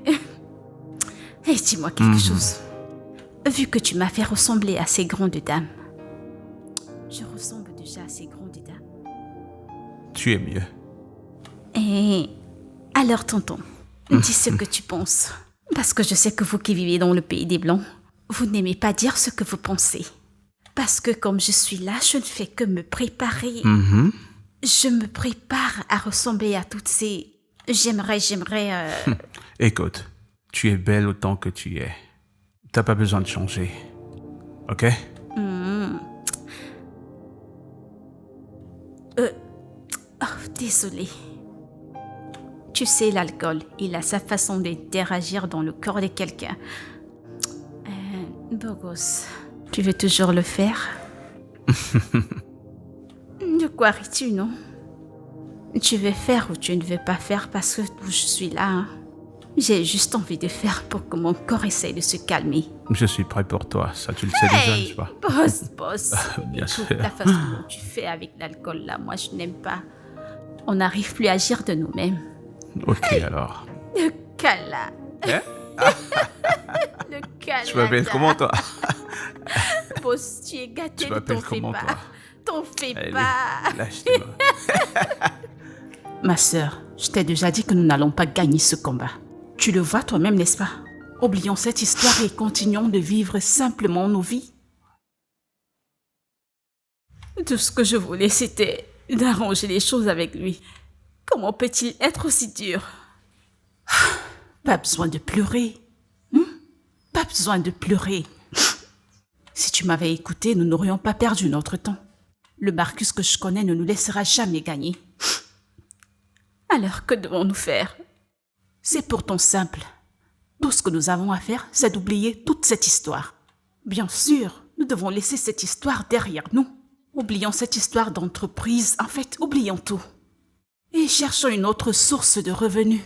Et dis-moi quelque chose. Vu que tu m'as fait ressembler à ces grandes dames, je ressemble déjà à ces grandes dames. Tu es mieux. Et alors, tonton, dis ce que tu penses. Parce que je sais que vous qui vivez dans le pays des Blancs, vous n'aimez pas dire ce que vous pensez. Parce que comme je suis là, je ne fais que me préparer. Je me prépare à ressembler à toutes ces... J'aimerais... Écoute, tu es belle autant que tu es. T'as pas besoin de changer. Ok? Désolée. Tu sais, l'alcool, il a sa façon d'interagir dans le corps de quelqu'un. Beau gosse, tu veux toujours le faire? De quoi ris-tu, non? Tu veux faire ou tu ne veux pas faire parce que je suis là, hein? J'ai juste envie de faire pour que mon corps essaye de se calmer. Je suis prêt pour toi. Ça, tu le sais déjà, n'est-ce pas? Boss. Bien Écoute, sûr. la façon dont tu fais avec l'alcool, là, moi, je n'aime pas. On n'arrive plus à agir de nous-mêmes. Ok, alors. Le cala. Hein? Le cala. Tu m'appelles comment, toi? Boss, tu es gâté, Tu ne m'appelles t'en fais comment, pas. toi? T'en fais Allez, pas. lâche-toi. Ma sœur, je t'ai déjà dit que nous n'allons pas gagner ce combat. Tu le vois toi-même, n'est-ce pas? Oublions cette histoire et continuons de vivre simplement nos vies. Tout ce que je voulais, c'était d'arranger les choses avec lui. Comment peut-il être aussi dur? Pas besoin de pleurer. Pas besoin de pleurer. Si tu m'avais écouté, nous n'aurions pas perdu notre temps. Le Marcus que je connais ne nous laissera jamais gagner. Alors, que devons-nous faire? C'est pourtant simple. Tout ce que nous avons à faire, c'est d'oublier toute cette histoire. Bien sûr, nous devons laisser cette histoire derrière nous. Oublions cette histoire d'entreprise. En fait, oublions tout. Et cherchons une autre source de revenus.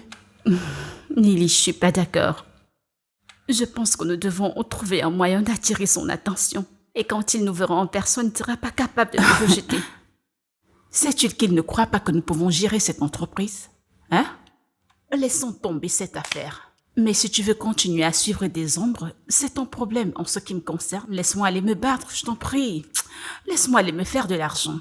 Nili, je suis pas d'accord. Je pense que nous devons trouver un moyen d'attirer son attention. Et quand il nous verra en personne, il ne sera pas capable de nous rejeter. Sais-tu qu'il ne croit pas que nous pouvons gérer cette entreprise? Hein? Laissons tomber cette affaire. Mais si tu veux continuer à suivre des ombres, c'est ton problème en ce qui me concerne. Laisse-moi aller me battre, je t'en prie. Laisse-moi aller me faire de l'argent.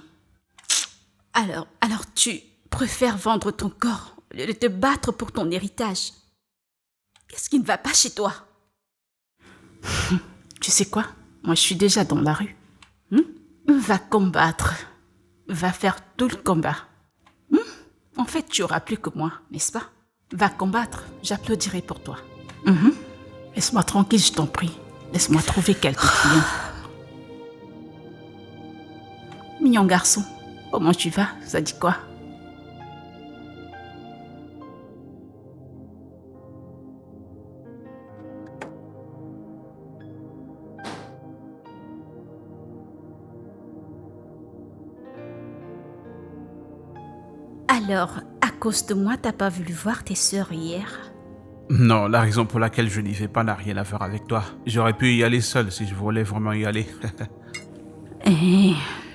Alors tu préfères vendre ton corps au lieu de te battre pour ton héritage. Qu'est-ce qui ne va pas chez toi? Tu sais quoi? Moi, je suis déjà dans la rue. Va combattre. Va faire tout le combat. En fait, tu auras plus que moi, n'est-ce pas? Va combattre, j'applaudirai pour toi. Laisse-moi tranquille, je t'en prie. Laisse-moi trouver quelques clients. Mignon garçon, comment tu vas? Ça dit quoi? Alors, à cause de moi, t'as pas voulu voir tes sœurs hier? Non, la raison pour laquelle je n'y vais pas n'a rien à voir avec toi. J'aurais pu y aller seul si je voulais vraiment y aller. Eh,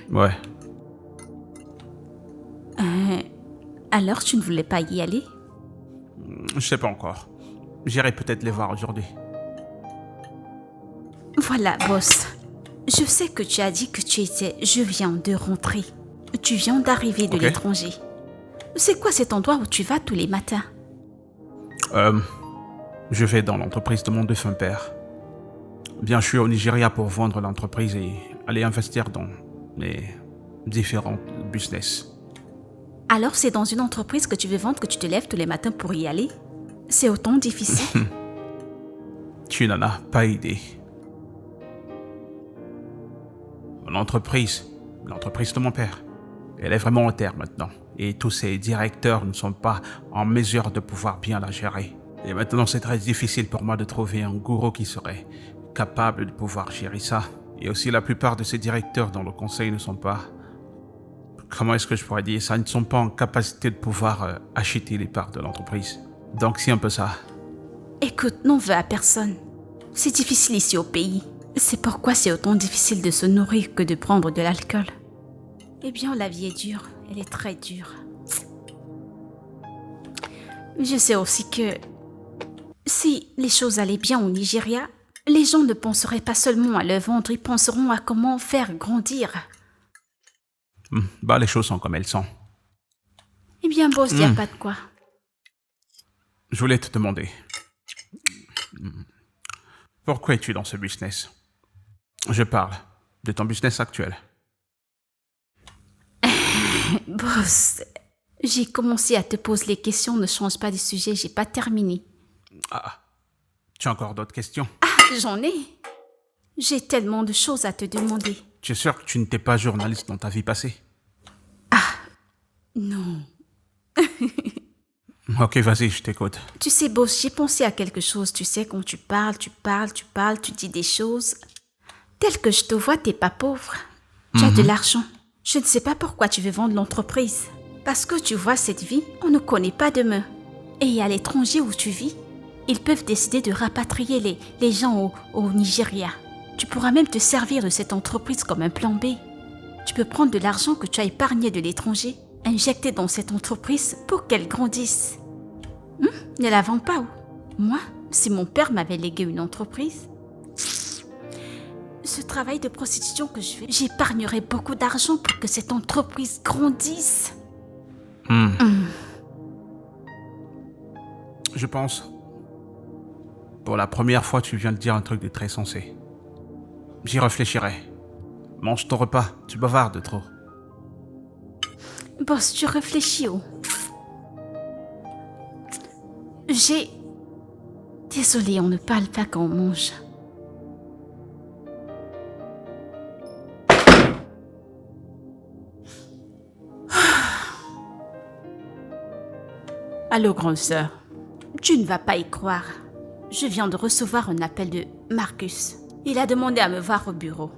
Ouais. alors tu ne voulais pas y aller? Je sais pas encore. J'irai peut-être les voir aujourd'hui. Voilà, boss. Je sais que tu as dit que tu étais... Je viens de rentrer. Tu viens d'arriver de Ok. l'étranger. C'est quoi cet endroit où tu vas tous les matins? Je vais dans l'entreprise de mon défunt père. Bien, je suis au Nigeria pour vendre l'entreprise et aller investir dans mes différents business. Alors c'est dans une entreprise que tu veux vendre que tu te lèves tous les matins pour y aller? C'est autant difficile? Tu n'en as pas idée. L'entreprise de mon père, elle est vraiment en terre maintenant. Et tous ses directeurs ne sont pas en mesure de pouvoir bien la gérer. Et maintenant, c'est très difficile pour moi de trouver un gourou qui serait capable de pouvoir gérer ça. Et aussi, la plupart de ces directeurs dans le conseil ne sont pas... Comment est-ce que je pourrais dire ça? Ils ne sont pas en capacité de pouvoir acheter les parts de l'entreprise. Donc, c'est un peu ça. Écoute, n'en veux à personne. C'est difficile ici au pays. C'est pourquoi c'est autant difficile de se nourrir que de prendre de l'alcool. Eh bien, la vie est dure. Elle est très dure. Je sais aussi que si les choses allaient bien au Nigeria, les gens ne penseraient pas seulement à le vendre, ils penseront à comment faire grandir. Bah, les choses sont comme elles sont. Eh bien, boss, il n'y a pas de quoi. Je voulais te demander... Pourquoi es-tu dans ce business? Je parle de ton business actuel. Boss, j'ai commencé à te poser les questions, ne change pas de sujet, j'ai pas terminé. Ah, tu as encore d'autres questions? Ah, j'en ai. J'ai tellement de choses à te demander. Tu es sûr que tu n'étais pas journaliste dans ta vie passée? Non. Ok, vas-y, je t'écoute. Tu sais, boss, j'ai pensé à quelque chose. Tu sais, quand tu parles, tu dis des choses. Tel que je te vois, t'es pas pauvre. Tu as de l'argent. Je ne sais pas pourquoi tu veux vendre l'entreprise. Parce que tu vois, cette vie, on ne connaît pas demain. Et à l'étranger où tu vis, ils peuvent décider de rapatrier les gens au Nigeria. Tu pourras même te servir de cette entreprise comme un plan B. Tu peux prendre de l'argent que tu as épargné de l'étranger, injecter dans cette entreprise pour qu'elle grandisse. Ne la vends pas, ou? Moi, si mon père m'avait légué une entreprise, ce travail de prostitution que je fais, j'épargnerais beaucoup d'argent pour que cette entreprise grandisse. Je pense... Pour la première fois, tu viens de dire un truc de très sensé. J'y réfléchirai. Mange ton repas, tu bavardes trop. Boss, tu réfléchis, oh. Désolée, on ne parle pas quand on mange. Allô, grande sœur. Tu ne vas pas y croire. Je viens de recevoir un appel de Marcus. Il a demandé à me voir au bureau.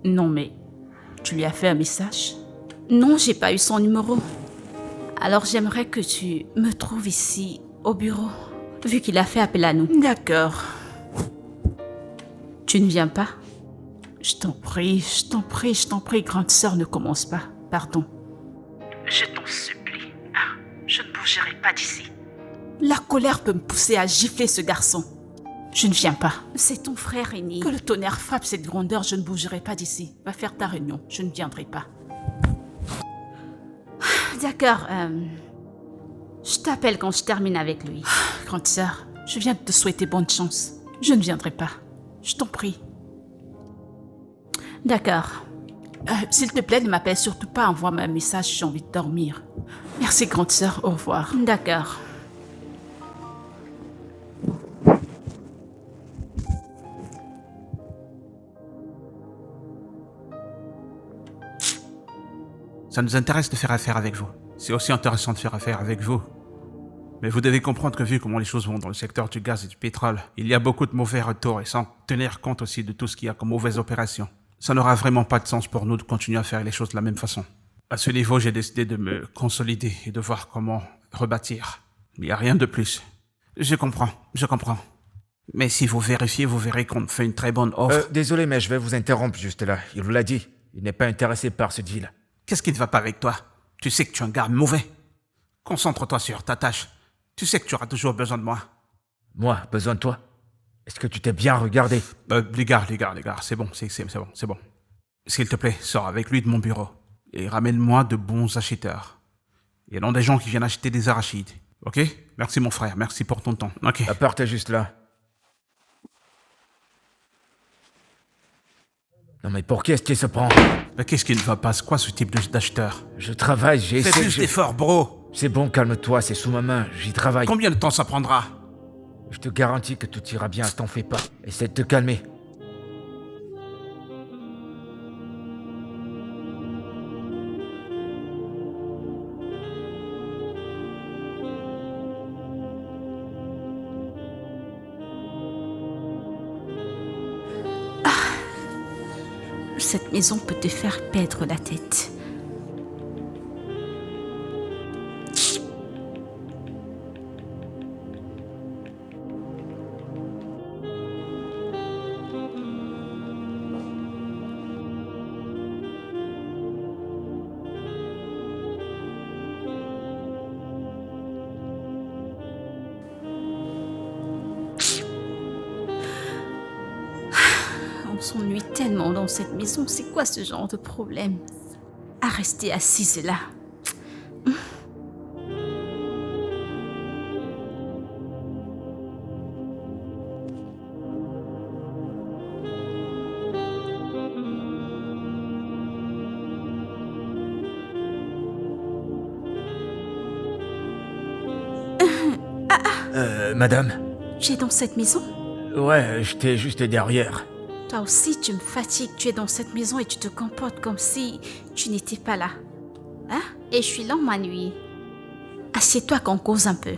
Non, mais tu lui as fait un message? Non, j'ai pas eu son numéro. Alors j'aimerais que tu me trouves ici, au bureau, vu qu'il a fait appel à nous. D'accord. Tu ne viens pas? Je t'en prie, grande sœur, ne commence pas. Pardon. Je t'en supplie. Je ne bougerai pas d'ici. La colère peut me pousser à gifler ce garçon. Je ne viens pas. C'est ton frère aîné. Que le tonnerre frappe cette grandeur, je ne bougerai pas d'ici. Va faire ta réunion, je ne viendrai pas. D'accord, je t'appelle quand je termine avec lui. Grande sœur, je viens de te souhaiter bonne chance. Je ne viendrai pas. Je t'en prie. D'accord. S'il te plaît, ne m'appelle surtout pas. Envoie-moi un message, j'ai envie de dormir. Merci, grande sœur. Au revoir. D'accord. Ça nous intéresse de faire affaire avec vous. C'est aussi intéressant de faire affaire avec vous. Mais vous devez comprendre que vu comment les choses vont dans le secteur du gaz et du pétrole, il y a beaucoup de mauvais retours et sans tenir compte aussi de tout ce qu'il y a comme mauvaises opérations. Ça n'aura vraiment pas de sens pour nous de continuer à faire les choses de la même façon. À ce niveau, j'ai décidé de me consolider et de voir comment rebâtir. Il n'y a rien de plus. Je comprends. Mais si vous vérifiez, vous verrez qu'on fait une très bonne offre. Désolé, mais je vais vous interrompre juste là. Il vous l'a dit. Il n'est pas intéressé par ce deal. Qu'est-ce qui ne va pas avec toi? Tu sais que tu es un gars mauvais. Concentre-toi sur ta tâche. Tu sais que tu auras toujours besoin de moi. Moi, besoin de toi? Est-ce que tu t'es bien regardé? Les gars, c'est bon, c'est bon. S'il te plaît, sors avec lui de mon bureau. Et ramène-moi de bons acheteurs. Il y a des gens qui viennent acheter des arachides. Ok? Merci mon frère, merci pour ton temps. Ok. La porte est juste là. Non mais pour qui est-ce qu'il se prend? Mais qu'est-ce qui ne va pas? C'est quoi ce type d'acheteur? Je travaille, j'ai essayé... Fais plus d'efforts, bro. C'est bon, calme-toi, c'est sous ma main, j'y travaille. Combien de temps ça prendra? Je te garantis que tout ira bien, t'en fais pas. Essaie de te calmer. Cette maison peut te faire perdre la tête. On s'ennuie tellement dans cette maison. C'est quoi ce genre de problème? À rester assise là. Madame? Tu es dans cette maison? Ouais, j'étais juste derrière. Toi aussi, tu me fatigues. Tu es dans cette maison et tu te comportes comme si tu n'étais pas là. Hein? Et je suis là, m'ennuyer. Assieds-toi qu'on cause un peu.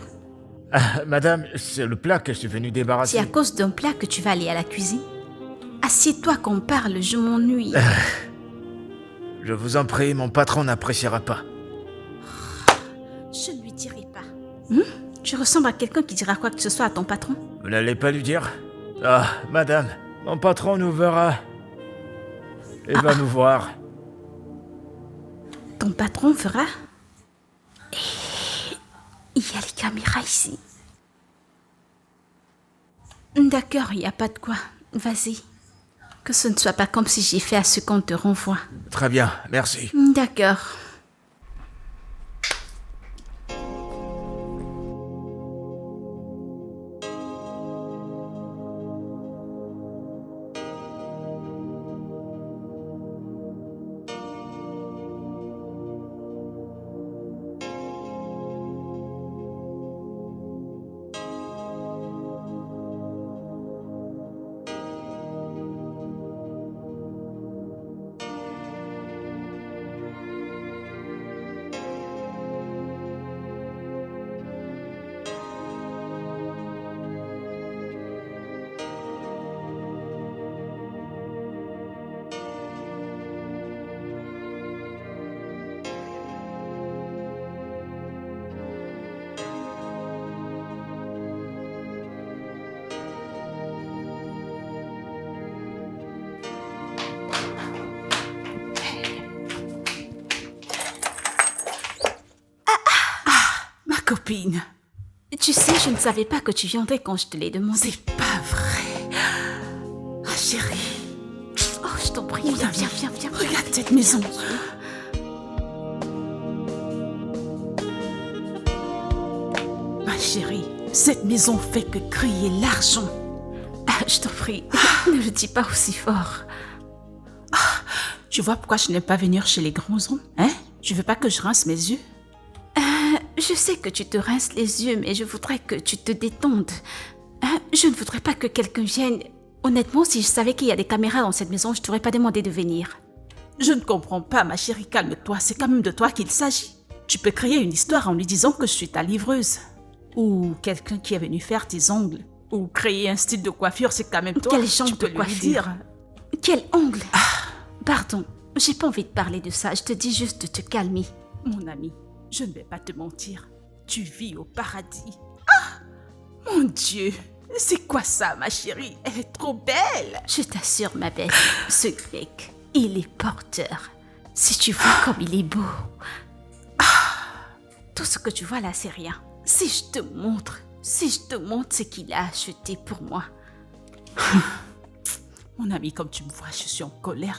Ah, madame, c'est le plat que je suis venu débarrasser. C'est à cause d'un plat que tu vas aller à la cuisine. Assieds-toi qu'on parle, je m'ennuie. Je vous en prie, mon patron n'appréciera pas. Je ne lui dirai pas. Tu ressembles à quelqu'un qui dira quoi que ce soit à ton patron? Vous n'allez pas lui dire? Ah, madame, mon patron nous verra. Il va nous voir. Ton patron verra? Il y a les caméras ici. D'accord, il n'y a pas de quoi. Vas-y. Que ce ne soit pas comme si j'ai fait à ce qu'on te renvoie. Très bien, merci. D'accord. Copine. Tu sais, je ne savais pas que tu viendrais quand je te l'ai demandé. C'est pas vrai. Ah, chérie. Oh, je t'en prie, viens. Regarde cette maison. Ma chérie, cette maison fait que crier l'argent. Ah, je t'en prie, ne le dis pas aussi fort. Tu vois pourquoi je n'aime pas venir chez les grands hommes? Hein? Tu veux pas que je rince mes yeux? Je sais que tu te rinces les yeux, mais je voudrais que tu te détendes. Je ne voudrais pas que quelqu'un vienne. Honnêtement, si je savais qu'il y a des caméras dans cette maison, je t'aurais pas demandé de venir. Je ne comprends pas, ma chérie, calme-toi. C'est quand même de toi qu'il s'agit. Tu peux créer une histoire en lui disant que je suis ta livreuse. Ou quelqu'un qui est venu faire tes ongles. Ou créer un style de coiffure, c'est quand même toi. Quel genre tu peux de coiffure? lui dire. Quel ongle? Pardon, j'ai pas envie de parler de ça. Je te dis juste de te calmer. Mon ami, je ne vais pas te mentir. Tu vis au paradis. Ah! Mon Dieu! C'est quoi ça, ma chérie? Elle est trop belle! Je t'assure, ma belle, ce mec, il est porteur. Si tu vois comme il est beau. Tout ce que tu vois là, c'est rien. Si je te montre ce qu'il a acheté pour moi. Mon ami, comme tu me vois, je suis en colère.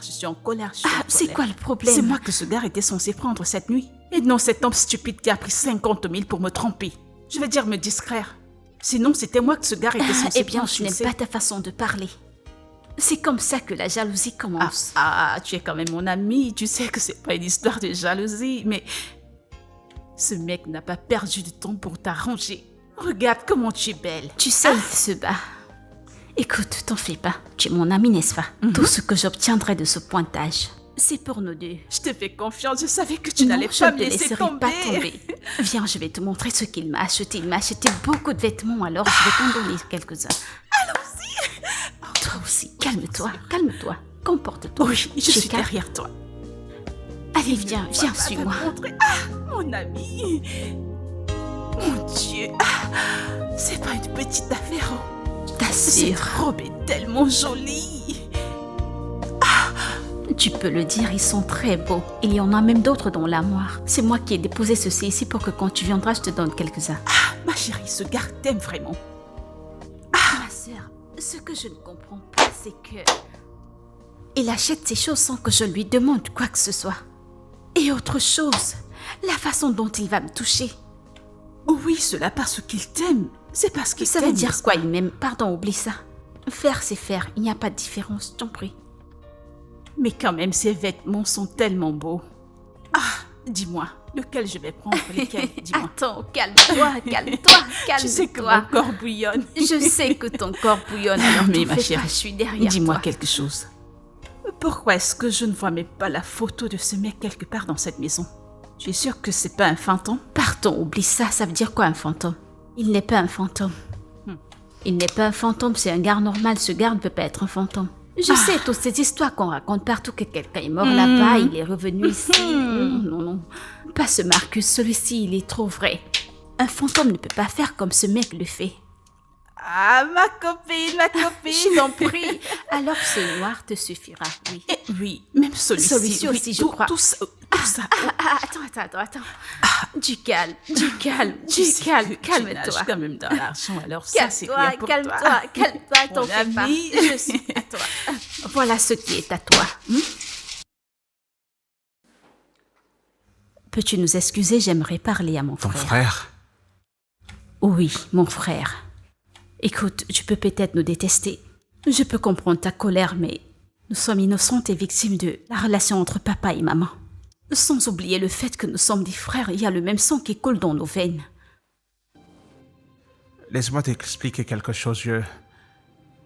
C'est quoi le problème? C'est moi que ce gars était censé prendre cette nuit. Et non, cet homme stupide qui a pris 50 000 pour me tromper. Je vais dire me distraire. Sinon, c'était moi que ce gars était censé Eh bien, prendre. je n'aime pas ta façon de parler. C'est comme ça que la jalousie commence. Tu es quand même mon ami. Tu sais que c'est pas une histoire de jalousie, mais ce mec n'a pas perdu de temps pour t'arranger. Regarde comment tu es belle. Tu sais, il se bat. Écoute, t'en fais pas. Tu es mon ami, n'est-ce pas? Tout ce que j'obtiendrai de ce pointage, c'est pour nous deux. Je te fais confiance. Je savais que tu n'allais pas me laisser tomber. Pas tomber. Viens, je vais te montrer ce qu'il m'a acheté. Il m'a acheté beaucoup de vêtements, alors je vais t'en donner quelques-uns. Allons-y. Toi aussi, calme-toi. Comporte-toi. Oui, je suis derrière toi. Allez, viens, suis-moi. Mon ami. Mon Dieu. C'est pas une petite affaire. Cette robe est tellement jolie. Tu peux le dire, ils sont très beaux. Il y en a même d'autres dans l'armoire. C'est moi qui ai déposé ceci ici pour que quand tu viendras, je te donne quelques-uns. Ma chérie, ce gars t'aime vraiment. Ma sœur, ce que je ne comprends pas, c'est que... il achète ces choses sans que je lui demande quoi que ce soit. Et autre chose, la façon dont il va me toucher. Oui, cela parce qu'il t'aime. C'est parce qu'il t'aime. Ça veut dire quoi, il m'aime? Pardon, oublie ça. Faire, c'est faire. Il n'y a pas de différence, t'en prie. Mais quand même, ces vêtements sont tellement beaux. Dis-moi, lequel je vais prendre? Lesquels? Dis-moi. Attends, calme-toi. Je sais que mon corps bouillonne. Je sais que ton corps bouillonne. Alors, mais ma chérie, je suis derrière toi. Dis-moi quelque chose. Pourquoi est-ce que je ne vois même pas la photo de ce mec quelque part dans cette maison? Tu es sûre que c'est pas un fantôme? Pardon, oublie ça. Ça veut dire quoi, un fantôme? Il n'est pas un fantôme. Il n'est pas un fantôme, c'est un gars normal. Ce gars ne peut pas être un fantôme. Je sais toutes ces histoires qu'on raconte partout, que quelqu'un est mort là-bas, il est revenu ici. Non. Pas ce Marcus, celui-ci, il est trop vrai. Un fantôme ne peut pas faire comme ce mec le fait. Ma copine. Je t'en prie. Alors ce noir te suffira, oui. Oui, même celui-ci. Celui-ci aussi, je crois. Tout ça. Attends. Du calme. Calme-toi. Quand même dans l'argent, alors ça c'est rien pour toi. Calme-toi, t'en fais pas. Je suis à toi. Voilà ce qui est à toi. Peux-tu nous excuser, j'aimerais parler à mon frère. Ton frère? Oui, mon frère. Écoute, tu peux peut-être nous détester. Je peux comprendre ta colère, mais nous sommes innocentes et victimes de la relation entre papa et maman. Sans oublier le fait que nous sommes des frères, il y a le même sang qui coule dans nos veines. Laisse-moi t'expliquer quelque chose. Je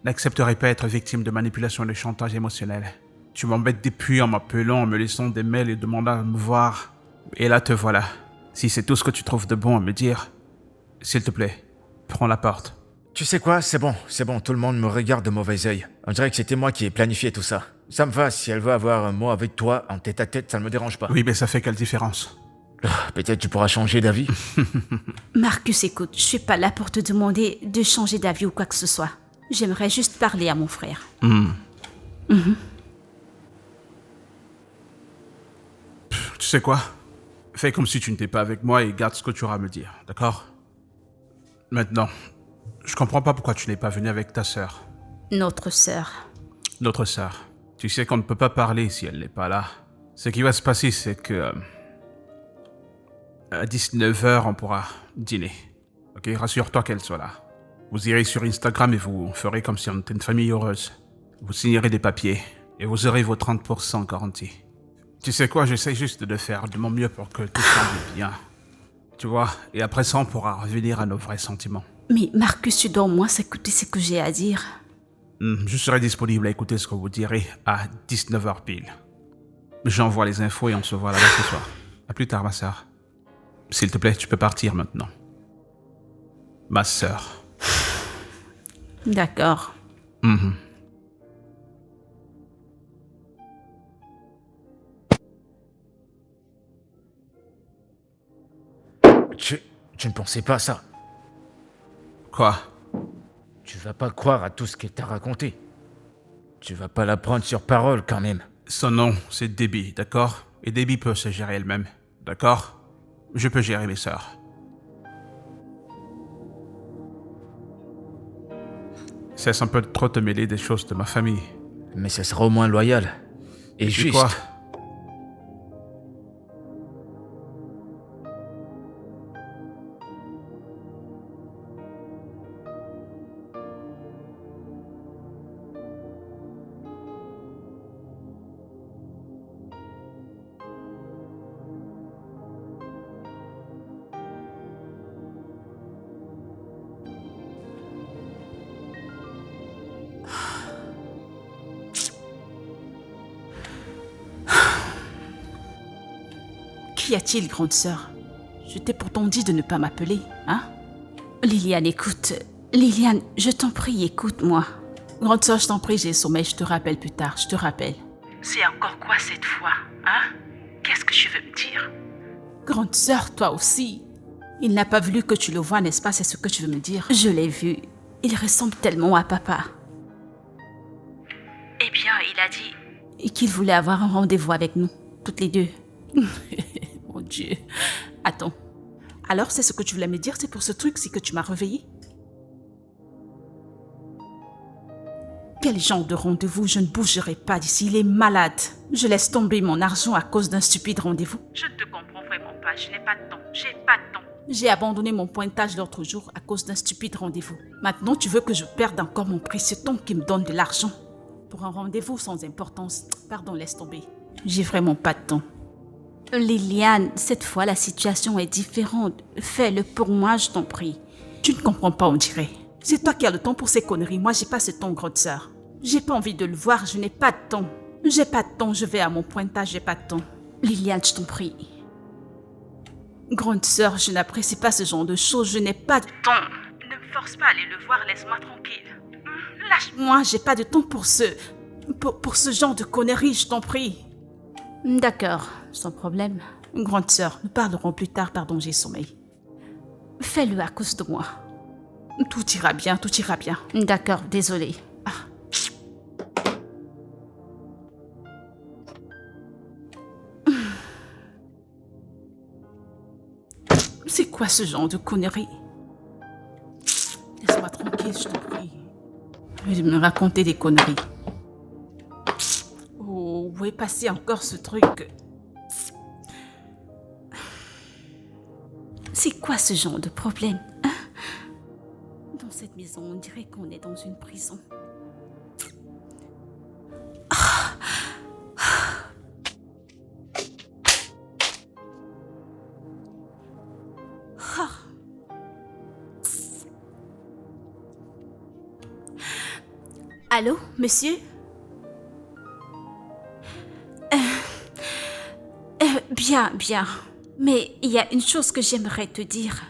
n'accepterai pas être victime de manipulation et de chantage émotionnel. Tu m'embêtes depuis en m'appelant, en me laissant des mails et demandant à me voir. Et là te voilà. Si c'est tout ce que tu trouves de bon à me dire, s'il te plaît, prends la porte. Tu sais quoi, c'est bon, tout le monde me regarde de mauvais œil. On dirait que c'était moi qui ai planifié tout ça. Ça me va, si elle veut avoir un mot avec toi en tête à tête, ça ne me dérange pas. Oui, mais ça fait quelle différence? Peut-être tu pourras changer d'avis. Marcus, écoute, je suis pas là pour te demander de changer d'avis ou quoi que ce soit. J'aimerais juste parler à mon frère. Tu sais quoi? Fais comme si tu n'étais pas avec moi et garde ce que tu auras à me dire, d'accord? Maintenant, je comprends pas pourquoi tu n'es pas venu avec ta sœur. Notre sœur. Notre sœur. Tu sais qu'on ne peut pas parler si elle n'est pas là. Ce qui va se passer, c'est que... à 19h, on pourra dîner. Ok, rassure-toi qu'elle soit là. Vous irez sur Instagram et vous ferez comme si on était une famille heureuse. Vous signerez des papiers et vous aurez vos 30% garantis. Tu sais quoi, j'essaie juste de faire de mon mieux pour que tout semble bien. Tu vois, et après ça, on pourra revenir à nos vrais sentiments. Mais Marcus, tu dois au moins écouter ce que j'ai à dire. Je serai disponible à écouter ce que vous direz à 19h pile. J'envoie les infos et on se voit là-bas ce soir. À plus tard, ma sœur. S'il te plaît, tu peux partir maintenant. Ma sœur. D'accord. tu ne pensais pas à ça. Quoi? Tu vas pas croire à tout ce qu'elle t'a raconté. Tu vas pas la prendre sur parole quand même. Son nom, c'est Debbie, d'accord? Et Debbie peut se gérer elle-même, d'accord? Je peux gérer mes sœurs. Cesse un peu de trop te mêler des choses de ma famille. Mais ce sera au moins loyal. Et puis juste. quoi? Qu'y a-t-il, grande sœur? Je t'ai pourtant dit de ne pas m'appeler, hein? Liliane, écoute. Liliane, je t'en prie, écoute-moi. Grande sœur, je t'en prie, j'ai sommeil, je te rappelle plus tard, je te rappelle. C'est encore quoi cette fois, hein? Qu'est-ce que tu veux me dire? Grande sœur, toi aussi. Il n'a pas voulu que tu le voies, n'est-ce pas? C'est ce que tu veux me dire? Je l'ai vu. Il ressemble tellement à papa. Eh bien, il a dit... Et qu'il voulait avoir un rendez-vous avec nous, toutes les deux. Mon Dieu. Attends. Alors, c'est ce que tu voulais me dire? C'est pour ce truc-ci que tu m'as réveillée? Quel genre de rendez-vous? Je ne bougerai pas d'ici. Il est malade. Je laisse tomber mon argent à cause d'un stupide rendez-vous. Je ne te comprends vraiment pas. Je n'ai pas de temps. J'ai pas de temps. J'ai abandonné mon pointage l'autre jour à cause d'un stupide rendez-vous. Maintenant, tu veux que je perde encore mon précieux temps qui me donne de l'argent pour un rendez-vous sans importance? Pardon, laisse tomber. J'ai vraiment pas de temps. Liliane, cette fois, la situation est différente. Fais-le pour moi, je t'en prie. Tu ne comprends pas, on dirait. C'est toi qui as le temps pour ces conneries. Moi, j'ai pas ce temps, grande sœur. J'ai pas envie de le voir, je n'ai pas de temps. J'ai pas de temps, je vais à mon pointage, j'ai pas de temps. Liliane, je t'en prie. Grande sœur, je n'apprécie pas ce genre de choses, je n'ai pas de temps. Ne me force pas à aller le voir, laisse-moi tranquille. Lâche-moi, j'ai pas de temps pour ce genre de conneries, je t'en prie. D'accord, sans problème. Grande sœur, nous parlerons plus tard, pardon, j'ai sommeil. Fais-le à cause de moi. Tout ira bien, tout ira bien. D'accord, désolée. C'est quoi ce genre de conneries? Laisse-moi tranquille, je t'en prie. Je vais me raconter des conneries. Oh, où est passé encore ce truc? C'est quoi ce genre de problème, hein? Dans cette maison, on dirait qu'on est dans une prison. Allô, monsieur? Bien. Mais il y a une chose que j'aimerais te dire.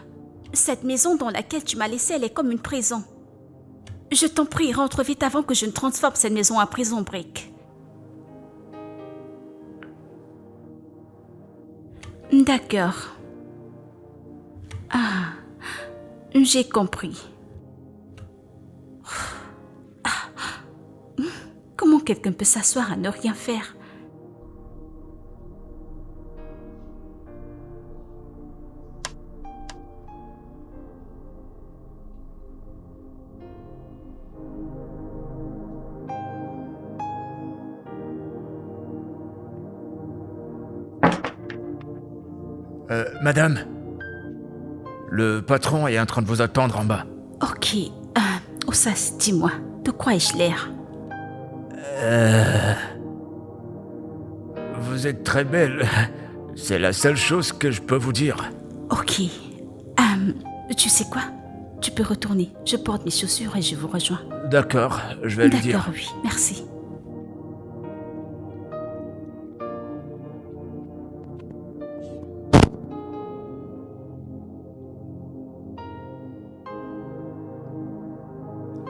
Cette maison dans laquelle tu m'as laissée, elle est comme une prison. Je t'en prie, rentre vite avant que je ne transforme cette maison en prison brique. D'accord. Ah, j'ai compris. Comment quelqu'un peut s'asseoir à ne rien faire? Madame, le patron est en train de vous attendre en bas. Ok, Ossas, dis-moi, de quoi ai-je l'air? Vous êtes très belle. C'est la seule chose que je peux vous dire. Ok, tu sais quoi? Tu peux retourner, je porte mes chaussures et je vous rejoins. D'accord, je vais lui dire. D'accord, oui, merci.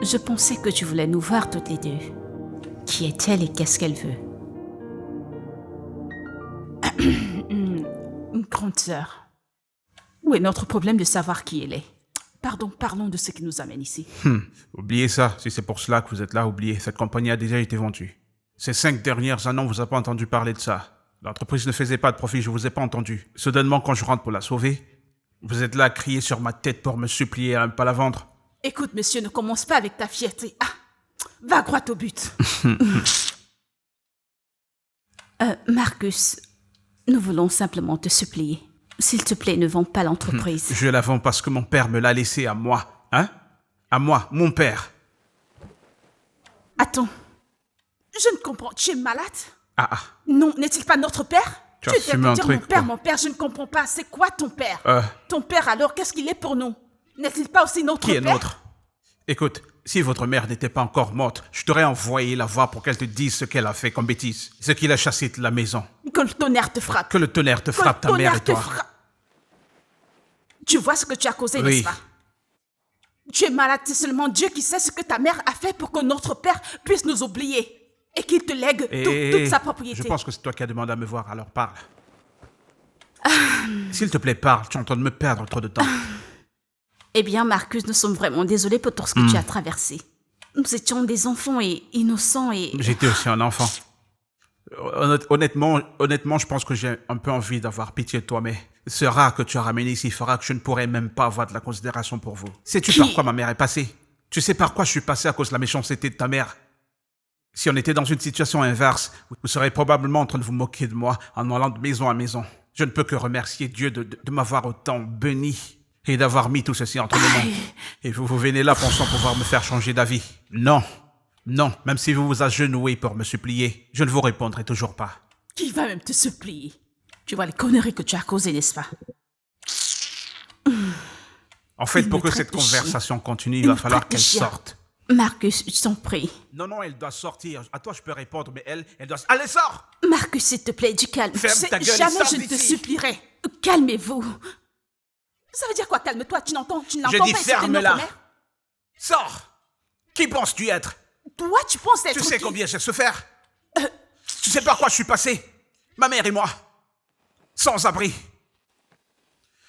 Je pensais que tu voulais nous voir toutes les deux. Qui est-elle et qu'est-ce qu'elle veut? Grande sœur, Où est notre problème de savoir qui elle est? Pardon, parlons de ce qui nous amène ici. Oubliez ça, si c'est pour cela que vous êtes là, oubliez. Cette compagnie a déjà été vendue. Ces 5 dernières années, on ne vous a pas entendu parler de ça. L'entreprise ne faisait pas de profit, je ne vous ai pas entendu. Soudainement, quand je rentre pour la sauver, vous êtes là à crier sur ma tête pour me supplier à ne pas la vendre. Écoute, monsieur, ne commence pas avec ta fierté. Ah, va droit au but. Marcus, nous voulons simplement te supplier. S'il te plaît, ne vends pas l'entreprise. Je la vends parce que mon père me l'a laissée à moi. Hein? À moi, mon père. Attends, je ne comprends. Tu es malade? Ah. Non, n'est-il pas notre père? Tu as fumé un truc, mon père, je ne comprends pas. C'est quoi ton père? Ton père alors, qu'est-ce qu'il est pour nous? N'est-il pas aussi notre père? Qui est notre? Écoute, si votre mère n'était pas encore morte, je t'aurais envoyé la voir pour qu'elle te dise ce qu'elle a fait comme bêtise. Ce qu'il a chassé de la maison. Que le tonnerre te frappe. Que le tonnerre te frappe, ta mère et toi. Tu vois ce que tu as causé, oui. N'est-ce pas? Tu es malade, c'est seulement Dieu qui sait ce que ta mère a fait pour que notre père puisse nous oublier. Et qu'il te lègue toute sa propriété. Je pense que c'est toi qui as demandé à me voir, alors parle. S'il te plaît, parle, tu es en train de me perdre trop de temps. Eh bien, Marcus, nous sommes vraiment désolés pour tout ce que tu as traversé. Nous étions des enfants et innocents et... J'étais aussi un enfant. Honnêtement, je pense que j'ai un peu envie d'avoir pitié de toi, mais ce rat que tu as ramené ici fera que je ne pourrai même pas avoir de la considération pour vous. Sais-tu par quoi ma mère est passée? Tu sais par quoi je suis passé à cause de la méchanceté de ta mère? Si on était dans une situation inverse, vous serez probablement en train de vous moquer de moi en allant de maison à maison. Je ne peux que remercier Dieu de m'avoir autant béni et d'avoir mis tout ceci entre mes mains. Et vous venez là pensant pouvoir me faire changer d'avis. Non, même si vous vous agenouillez pour me supplier, je ne vous répondrai toujours pas. Qui va même te supplier? Tu vois les conneries que tu as causées, n'est-ce pas? En fait, pour que cette conversation continue, il va falloir qu'elle sorte. Marcus, je t'en prie. Non, elle doit sortir. À toi, je peux répondre, mais elle doit... Allez, sors! Marcus, s'il te plaît, du calme. Ferme ta gueule, jamais sors je ne te d'ici. supplierai. Calmez-vous. Ça veut dire quoi, calme-toi? Tu n'entends pas? Je dis ferme-la. Sors! Qui penses-tu être? Toi, tu penses être Tu sais qui? combien j'ai souffert? Tu sais par quoi je suis passé? Ma mère et moi. Sans abri.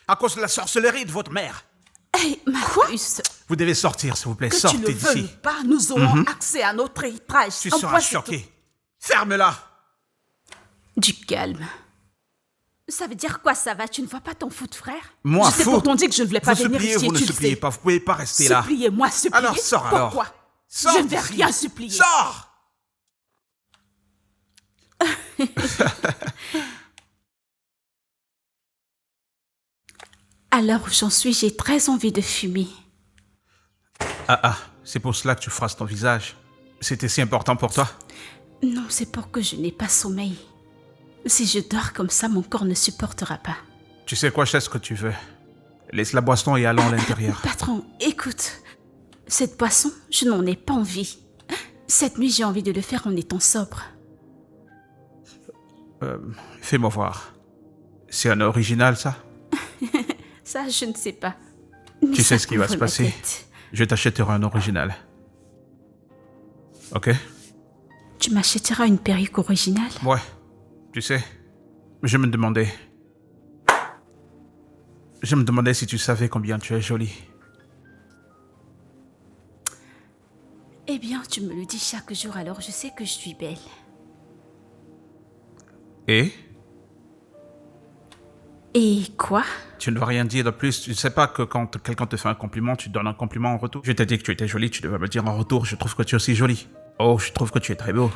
À cause de la sorcellerie de votre mère. Hey, Marcus. Vous devez sortir, s'il vous plaît. Que Sortez tu le d'ici. veuilles pas, nous aurons accès à notre héritage. Tu seras choqué. Ferme-la. Du calme. Ça veut dire quoi, ça va? Tu ne vois pas ton foot, frère? Moi, Je t'ai pourtant dit que je ne voulais pas vous venir suppliez, ici, vous ne tu le suppliez sais. pas. Vous pouvez pas rester là. Suppliez-moi, suppliez. Alors, sors alors. Pourquoi? Sors Je ne vais d'ici. rien supplier. Sors! Alors où j'en suis, j'ai très envie de fumer. C'est pour cela que tu froisses ton visage. C'était si important pour toi? Non, c'est pour que je n'ai pas sommeil. Si je dors comme ça, mon corps ne supportera pas. Tu sais quoi, je sais ce que tu veux. Laisse la boisson et allons à l'intérieur. Patron, écoute. Cette boisson, je n'en ai pas envie. Cette nuit, j'ai envie de le faire en étant sobre. Fais-moi voir. C'est un original, ça? Ça, je ne sais pas. Tu sais ce qui va se passer? Je t'achèterai un original. Ok? Tu m'achèteras une perruque originale? Ouais. Tu sais, je me demandais si tu savais combien tu es jolie. Eh bien, tu me le dis chaque jour, alors je sais que je suis belle. Et? Et quoi? Tu ne dois rien dire de plus. Tu ne sais pas que quand quelqu'un te fait un compliment, tu donnes un compliment en retour? Je t'ai dit que tu étais jolie, tu devais me dire en retour, je trouve que tu es aussi jolie. Oh, je trouve que tu es très beau.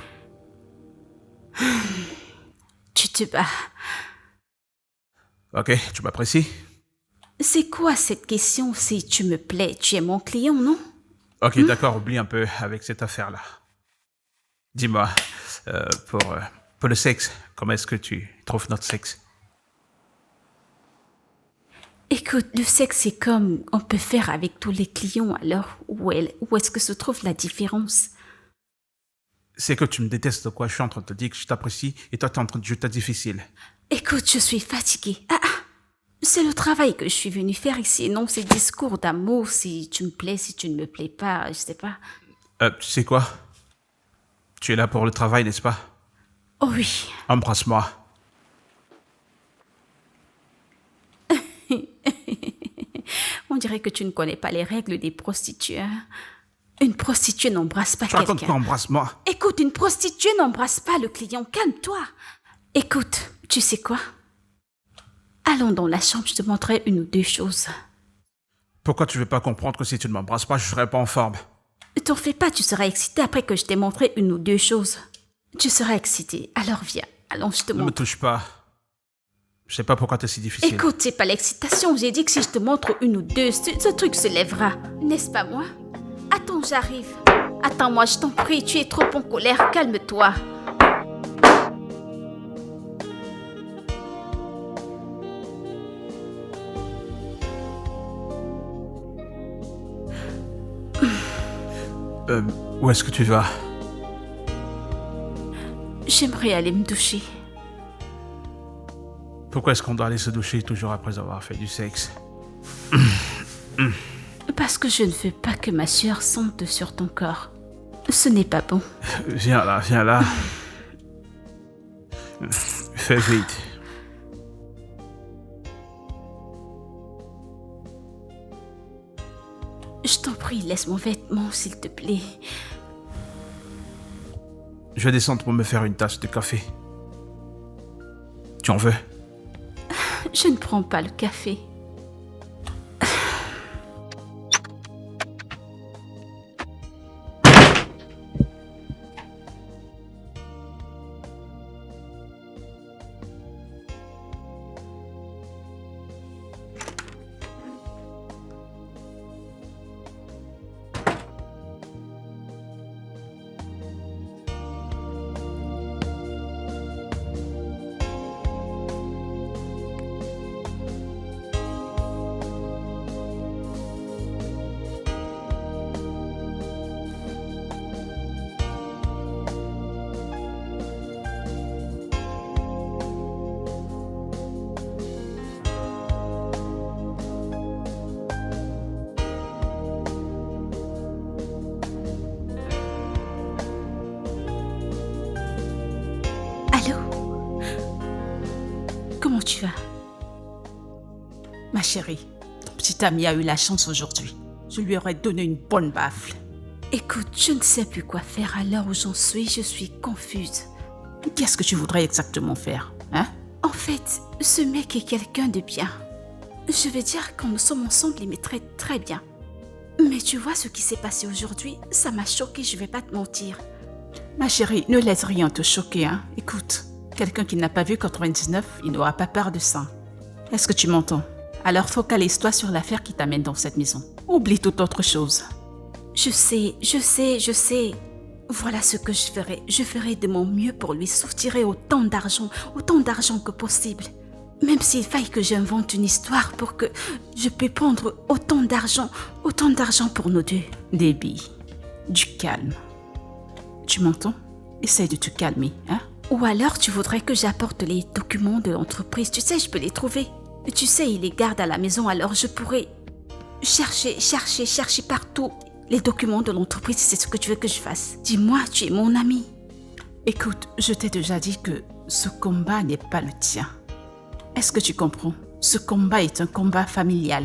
Tu te bats. Ok, tu m'apprécies? C'est quoi cette question? Si tu me plais, tu es mon client, non? Ok, d'accord, oublie un peu avec cette affaire-là. Dis-moi, pour le sexe, comment est-ce que tu trouves notre sexe? Écoute, le sexe, c'est comme on peut faire avec tous les clients, alors où est-ce que se trouve la différence? C'est que tu me détestes de quoi? Je suis en train de te dire que je t'apprécie et toi, tu es en train de jeter difficile. Écoute, je suis fatiguée. C'est le travail que je suis venue faire ici, non ces discours d'amour, si tu me plais, si tu ne me plais pas, je sais pas. Tu sais quoi? Tu es là pour le travail, n'est-ce pas? Oh oui. Embrasse-moi. On dirait que tu ne connais pas les règles des prostituées. Hein? Une prostituée n'embrasse pas Tu racontes quoi, quelqu'un. embrasse-moi? Écoute, une prostituée n'embrasse pas le client. Calme-toi. Écoute, tu sais quoi? Allons dans la chambre, je te montrerai une ou deux choses. Pourquoi tu veux pas comprendre que si tu ne m'embrasses pas, je serai pas en forme? Ne t'en fais pas, tu seras excité après que je t'ai montré une ou deux choses. Tu seras excité. Alors viens, allons, je te Ne me montre. touche pas. Je sais pas pourquoi t'es si difficile. Écoute, c'est pas l'excitation. J'ai dit que si je te montre une ou deux, ce truc se lèvera. N'est-ce pas moi? Attends, j'arrive. Attends-moi, je t'en prie, tu es trop en colère. Calme-toi. Où est-ce que tu vas? J'aimerais aller me doucher. Pourquoi est-ce qu'on doit aller se doucher toujours après avoir fait du sexe? Parce que je ne veux pas que ma sueur sente sur ton corps. Ce n'est pas bon. Viens là, viens là. Fais vite. Je t'en prie, laisse mon vêtement, s'il te plaît. Je vais descendre pour me faire une tasse de café. Tu en veux? Je ne prends pas le café. Allô? Comment tu vas? Ma chérie, ton petit ami a eu la chance aujourd'hui. Je lui aurais donné une bonne baffle. Écoute, je ne sais plus quoi faire à l'heure où j'en suis. Je suis confuse. Qu'est-ce que tu voudrais exactement faire, hein? En fait, ce mec est quelqu'un de bien. Je veux dire, quand nous sommes ensemble, il me traite très bien. Mais tu vois ce qui s'est passé aujourd'hui, ça m'a choquée, je vais pas te mentir. Ma chérie, ne laisse rien te choquer, hein? Écoute, quelqu'un qui n'a pas vu 99, il n'aura pas peur de ça. Est-ce que tu m'entends? Alors focalise-toi sur l'affaire qui t'amène dans cette maison. Oublie toute autre chose. Je sais. Voilà ce que je ferai. Je ferai de mon mieux pour lui soutirer autant d'argent que possible. Même s'il faille que j'invente une histoire pour que je puisse prendre autant d'argent pour nous deux. Debbie, du calme. Tu m'entends? Essaye de te calmer, hein? Ou alors tu voudrais que j'apporte les documents de l'entreprise. Tu sais, je peux les trouver. Tu sais, il les garde à la maison, alors je pourrais chercher partout les documents de l'entreprise si c'est ce que tu veux que je fasse. Dis-moi, tu es mon ami. Écoute, je t'ai déjà dit que ce combat n'est pas le tien. Est-ce que tu comprends? Ce combat est un combat familial.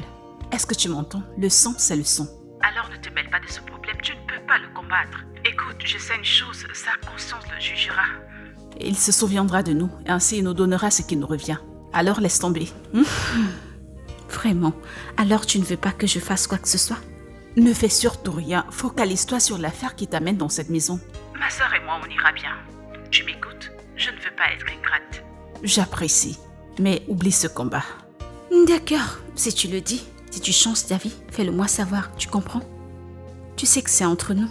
Est-ce que tu m'entends? Le sang, c'est le sang. Alors ne te mêle pas de ce problème, tu ne peux pas le combattre. Écoute, je sais une chose, sa conscience le jugera. Et il se souviendra de nous, et ainsi il nous donnera ce qui nous revient. Alors laisse tomber. Vraiment? Alors tu ne veux pas que je fasse quoi que ce soit? Ne fais surtout rien, focalise-toi sur l'affaire qui t'amène dans cette maison. Ma sœur et moi, on ira bien. Tu m'écoutes? Je ne veux pas être ingrate. J'apprécie, mais oublie ce combat. D'accord, si tu le dis. Si tu changes d'avis, fais-le-moi savoir, tu comprends? Tu sais que c'est entre nous.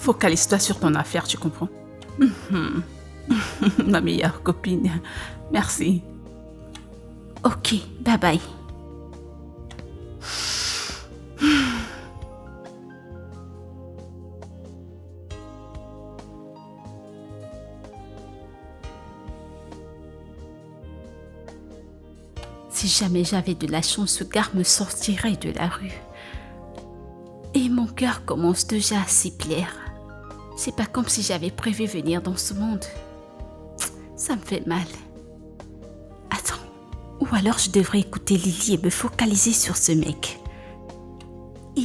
Focalise-toi sur ton affaire, tu comprends? Ma meilleure copine. Merci. Ok, bye bye. Si jamais j'avais de la chance, ce gars me sortirait de la rue. Et mon cœur commence déjà à s'y plaire. C'est pas comme si j'avais prévu venir dans ce monde. Ça me fait mal. Attends. Ou alors je devrais écouter Lily et me focaliser sur ce mec.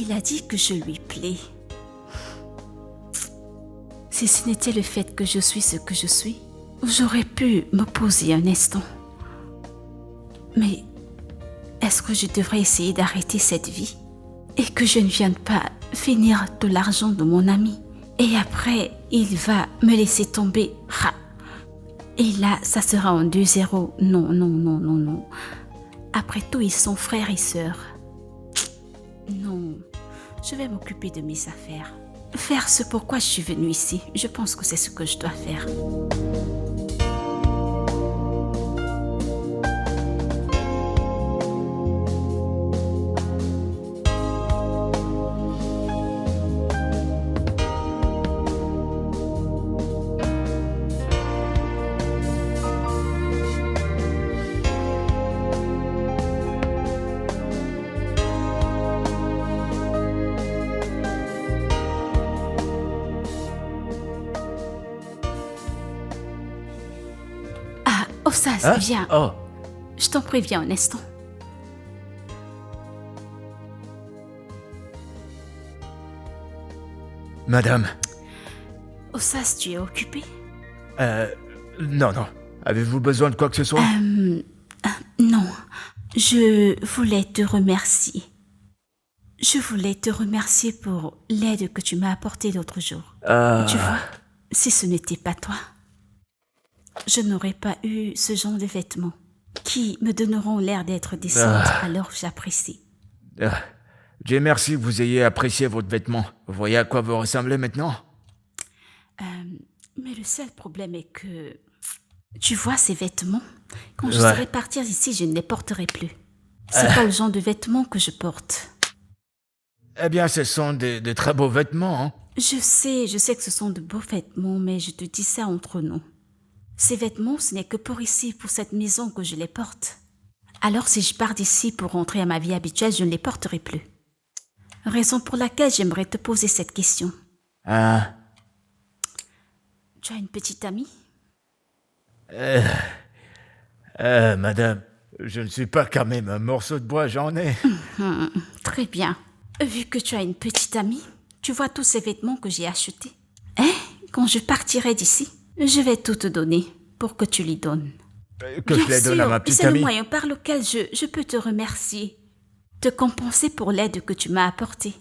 Il a dit que je lui plais. Si ce n'était le fait que je suis ce que je suis, j'aurais pu m'opposer un instant. Mais est-ce que je devrais essayer d'arrêter cette vie et que je ne vienne pas finir de l'argent de mon ami et après il va me laisser tomber. Et là, ça sera en 2-0. Non, non, non, non, non. Après tout, ils sont frères et sœurs. Non, je vais m'occuper de mes affaires. Faire ce pourquoi je suis venue ici. Je pense que c'est ce que je dois faire. Ossas, Hein? viens. Oh, Je t'en préviens un instant. madame. Ossas, tu es occupé? Non, non. Avez-vous besoin de quoi que ce soit? Non, je voulais te remercier. Je voulais te remercier pour l'aide que tu m'as apportée l'autre jour. Tu vois, si ce n'était pas toi, je n'aurais pas eu ce genre de vêtements qui me donneront l'air d'être décentes, alors j'apprécie. Dieu merci que vous ayez apprécié votre vêtement. Vous voyez à quoi vous ressemblez maintenant? Mais le seul problème est que, tu vois ces vêtements, quand je Ouais. serai partir d'ici, je ne les porterai plus. C'est pas le genre de vêtements que je porte. Eh bien, ce sont de très beaux vêtements, hein. Je sais que ce sont de beaux vêtements, mais je te dis ça entre nous. Ces vêtements, ce n'est que pour ici, pour cette maison que je les porte. Alors si je pars d'ici pour rentrer à ma vie habituelle, je ne les porterai plus. Raison pour laquelle j'aimerais te poser cette question. Ah, Tu as une petite amie? madame, je ne suis pas quand même un morceau de bois, j'en ai. Très bien. Vu que tu as une petite amie, tu vois tous ces vêtements que j'ai achetés. Hein? Quand je partirai d'ici, je vais tout te donner pour que tu lui donnes. Que je les donne à ma petite c'est le amie. moyen par lequel je peux te remercier, te compenser pour l'aide que tu m'as apportée.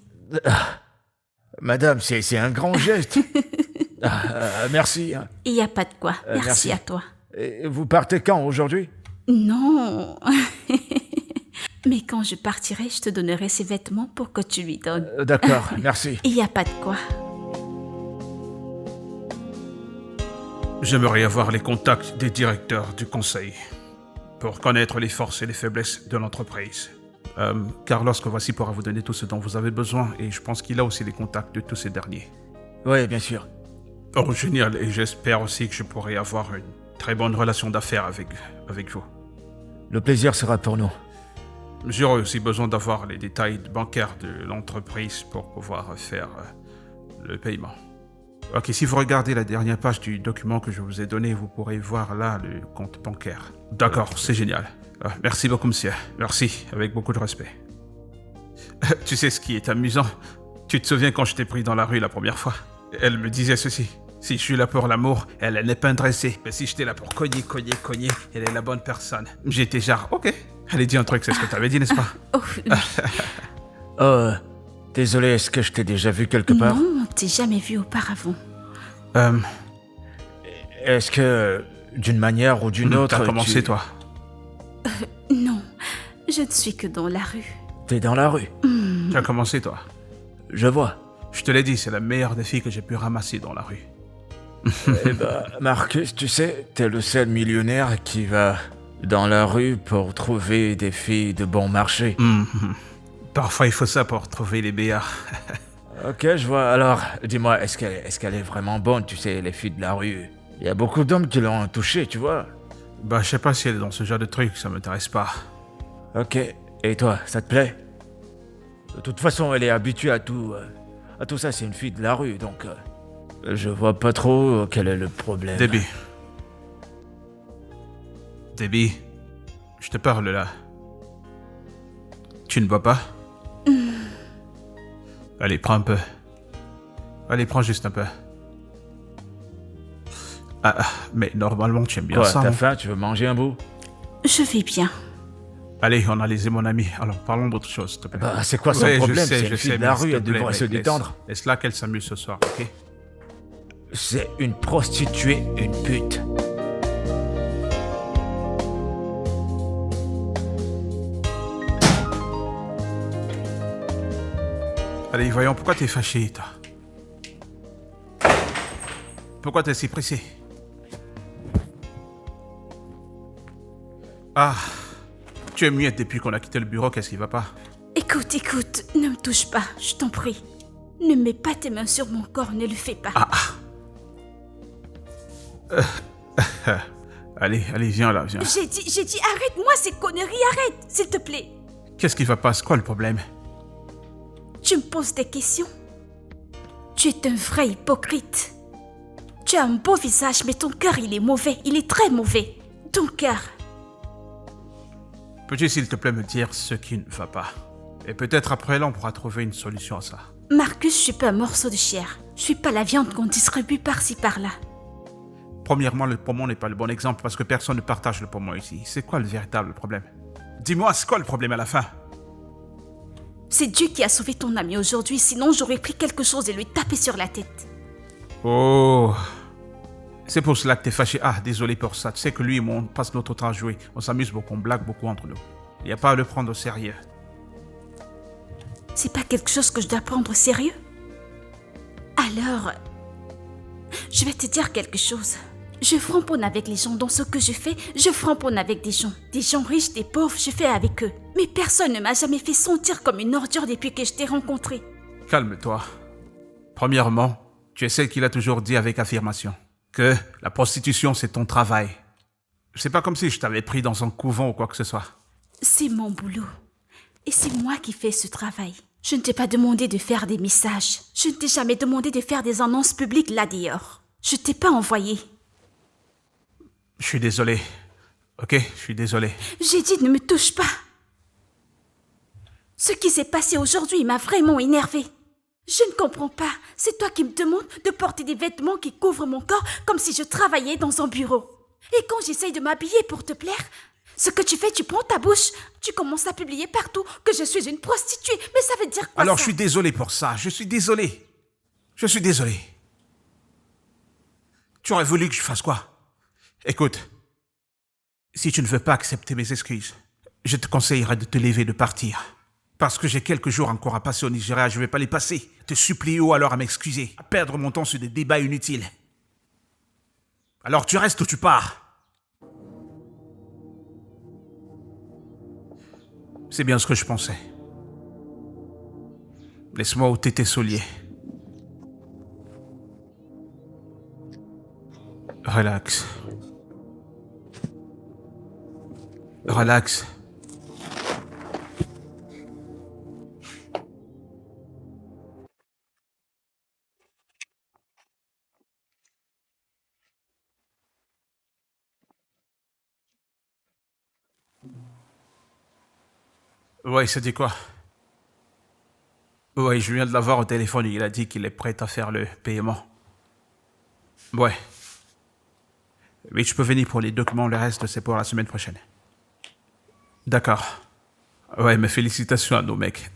Madame, c'est un grand geste. Merci. Hein. Il n'y a pas de quoi. Merci merci. à toi. Et vous partez quand aujourd'hui? Non. Mais quand je partirai, je te donnerai ces vêtements pour que tu lui donnes. D'accord, merci. Il n'y a pas de quoi. J'aimerais avoir les contacts des directeurs du conseil pour connaître les forces et les faiblesses de l'entreprise. Carlos voici pourra vous donner tout ce dont vous avez besoin et je pense qu'il a aussi les contacts de tous ces derniers. Oui, bien sûr. Oh, génial, et j'espère aussi que je pourrai avoir une très bonne relation d'affaires avec vous. Le plaisir sera pour nous. J'aurai aussi besoin d'avoir les détails bancaires de l'entreprise pour pouvoir faire le paiement. Ok, si vous regardez la dernière page du document que je vous ai donné, vous pourrez voir là le compte bancaire. D'accord, c'est génial. Merci beaucoup, monsieur. Merci, avec beaucoup de respect. Tu sais ce qui est amusant? Tu te souviens quand je t'ai pris dans la rue la première fois? Elle me disait ceci. Si je suis là pour l'amour, elle n'est pas intéressée. Mais si j'étais là pour cogner, elle est la bonne personne. J'étais genre, ok. Allez, dis un truc, c'est ce que t'avais dit, n'est-ce pas? Oh, oui. Oh, désolé, est-ce que je t'ai déjà vu quelque part? Non, on t'ai jamais vu auparavant. Est-ce que, d'une manière ou d'une autre, T'as commencé, tu... toi? Non, je ne suis que dans la rue. T'es dans la rue. Tu as commencé, toi? Je vois. Je te l'ai dit, c'est la meilleure des filles que j'ai pu ramasser dans la rue. Eh ben, Marcus, tu sais, t'es le seul millionnaire qui va dans la rue pour trouver des filles de bon marché. Parfois, il faut ça pour trouver les béards. Ok, je vois. Alors, dis-moi, est-ce qu'elle est vraiment bonne, tu sais, les filles de la rue? Il y a beaucoup d'hommes qui l'ont touchée, tu vois. Bah, je sais pas si elle est dans ce genre de truc, ça m'intéresse pas. Ok, et toi, ça te plaît? De toute façon, elle est habituée à tout ça, c'est une fille de la rue, donc... je vois pas trop quel est le problème. Debbie, je te parle là. Tu ne vois pas? Allez, prends un peu. Allez, prends juste un peu. Mais normalement, tu aimes bien Quoi, ça, t'as non? faim? Tu veux manger un bout? Je vais bien. Allez, on a lésé mon ami. Alors, parlons d'autre chose, s'il te plaît. Bah, c'est quoi son Ouais, problème? je sais, C'est je une fille sais, de la mais s'il rue, te elle plaît, devrait se mec, détendre. Laisse-la qu'elle s'amuse ce soir, ok? C'est une prostituée, une pute. Allez, voyons, pourquoi t'es fâché, toi? Pourquoi t'es si pressé? Ah, tu es muette depuis qu'on a quitté le bureau, qu'est-ce qui va pas? Écoute, ne me touche pas, je t'en prie. Ne mets pas tes mains sur mon corps, ne le fais pas. Allez, viens là, viens. J'ai dit, arrête-moi ces conneries, arrête, s'il te plaît. Qu'est-ce qui va pas? C'est quoi le problème? Tu me poses des questions? Tu es un vrai hypocrite. Tu as un beau visage, mais ton cœur, il est mauvais, il est très mauvais. Ton cœur. Peux-tu, s'il te plaît, me dire ce qui ne va pas? Et peut-être après là, on pourra trouver une solution à ça. Marcus, je suis pas un morceau de chair. Je suis pas la viande qu'on distribue par-ci par-là. Premièrement, le poumon n'est pas le bon exemple parce que personne ne partage le poumon ici. C'est quoi le véritable problème? Dis-moi, c'est quoi le problème à la fin? C'est Dieu qui a sauvé ton ami aujourd'hui, sinon j'aurais pris quelque chose et lui tapé sur la tête. Oh, c'est pour cela que t'es fâché. Ah, désolé pour ça. Tu sais que lui et moi, on passe notre temps à jouer. On s'amuse beaucoup, on blague beaucoup entre nous. Il n'y a pas à le prendre au sérieux. C'est pas quelque chose que je dois prendre au sérieux? Alors, je vais te dire quelque chose. Je framponne avec les gens dans ce que je fais, je framponne avec des gens riches, des pauvres, je fais avec eux. Mais personne ne m'a jamais fait sentir comme une ordure depuis que je t'ai rencontré. Calme-toi. Premièrement, tu es celle qui l'a toujours dit avec affirmation. Que la prostitution, c'est ton travail. C'est pas comme si je t'avais pris dans un couvent ou quoi que ce soit. C'est mon boulot. Et c'est moi qui fais ce travail. Je ne t'ai pas demandé de faire des messages. Je ne t'ai jamais demandé de faire des annonces publiques là dehors. Je t'ai pas envoyé. Je suis désolé. Ok, je suis désolé. J'ai dit ne me touche pas. Ce qui s'est passé aujourd'hui m'a vraiment énervée. Je ne comprends pas. C'est toi qui me demandes de porter des vêtements qui couvrent mon corps comme si je travaillais dans un bureau. Et quand j'essaye de m'habiller pour te plaire, ce que tu fais, tu prends ta bouche, tu commences à publier partout que je suis une prostituée. Mais ça veut dire quoi? Alors ça? je suis désolé pour ça. Je suis désolé. Je suis désolé. Tu aurais voulu que je fasse quoi? Écoute, si tu ne veux pas accepter mes excuses, je te conseillerais de te lever et de partir. Parce que j'ai quelques jours encore à passer au Nigeria, je ne vais pas les passer. Te supplier ou alors à m'excuser, à perdre mon temps sur des débats inutiles. Alors tu restes ou tu pars? C'est bien ce que je pensais. Laisse-moi ôter tes souliers. Relax. Relax. Ouais, ça dit quoi? Ouais, je viens de l'avoir au téléphone. Il a dit qu'il est prêt à faire le paiement. Ouais. Mais je peux venir pour les documents, le reste, c'est pour la semaine prochaine. D'accord. Ouais, mais félicitations à nos mecs.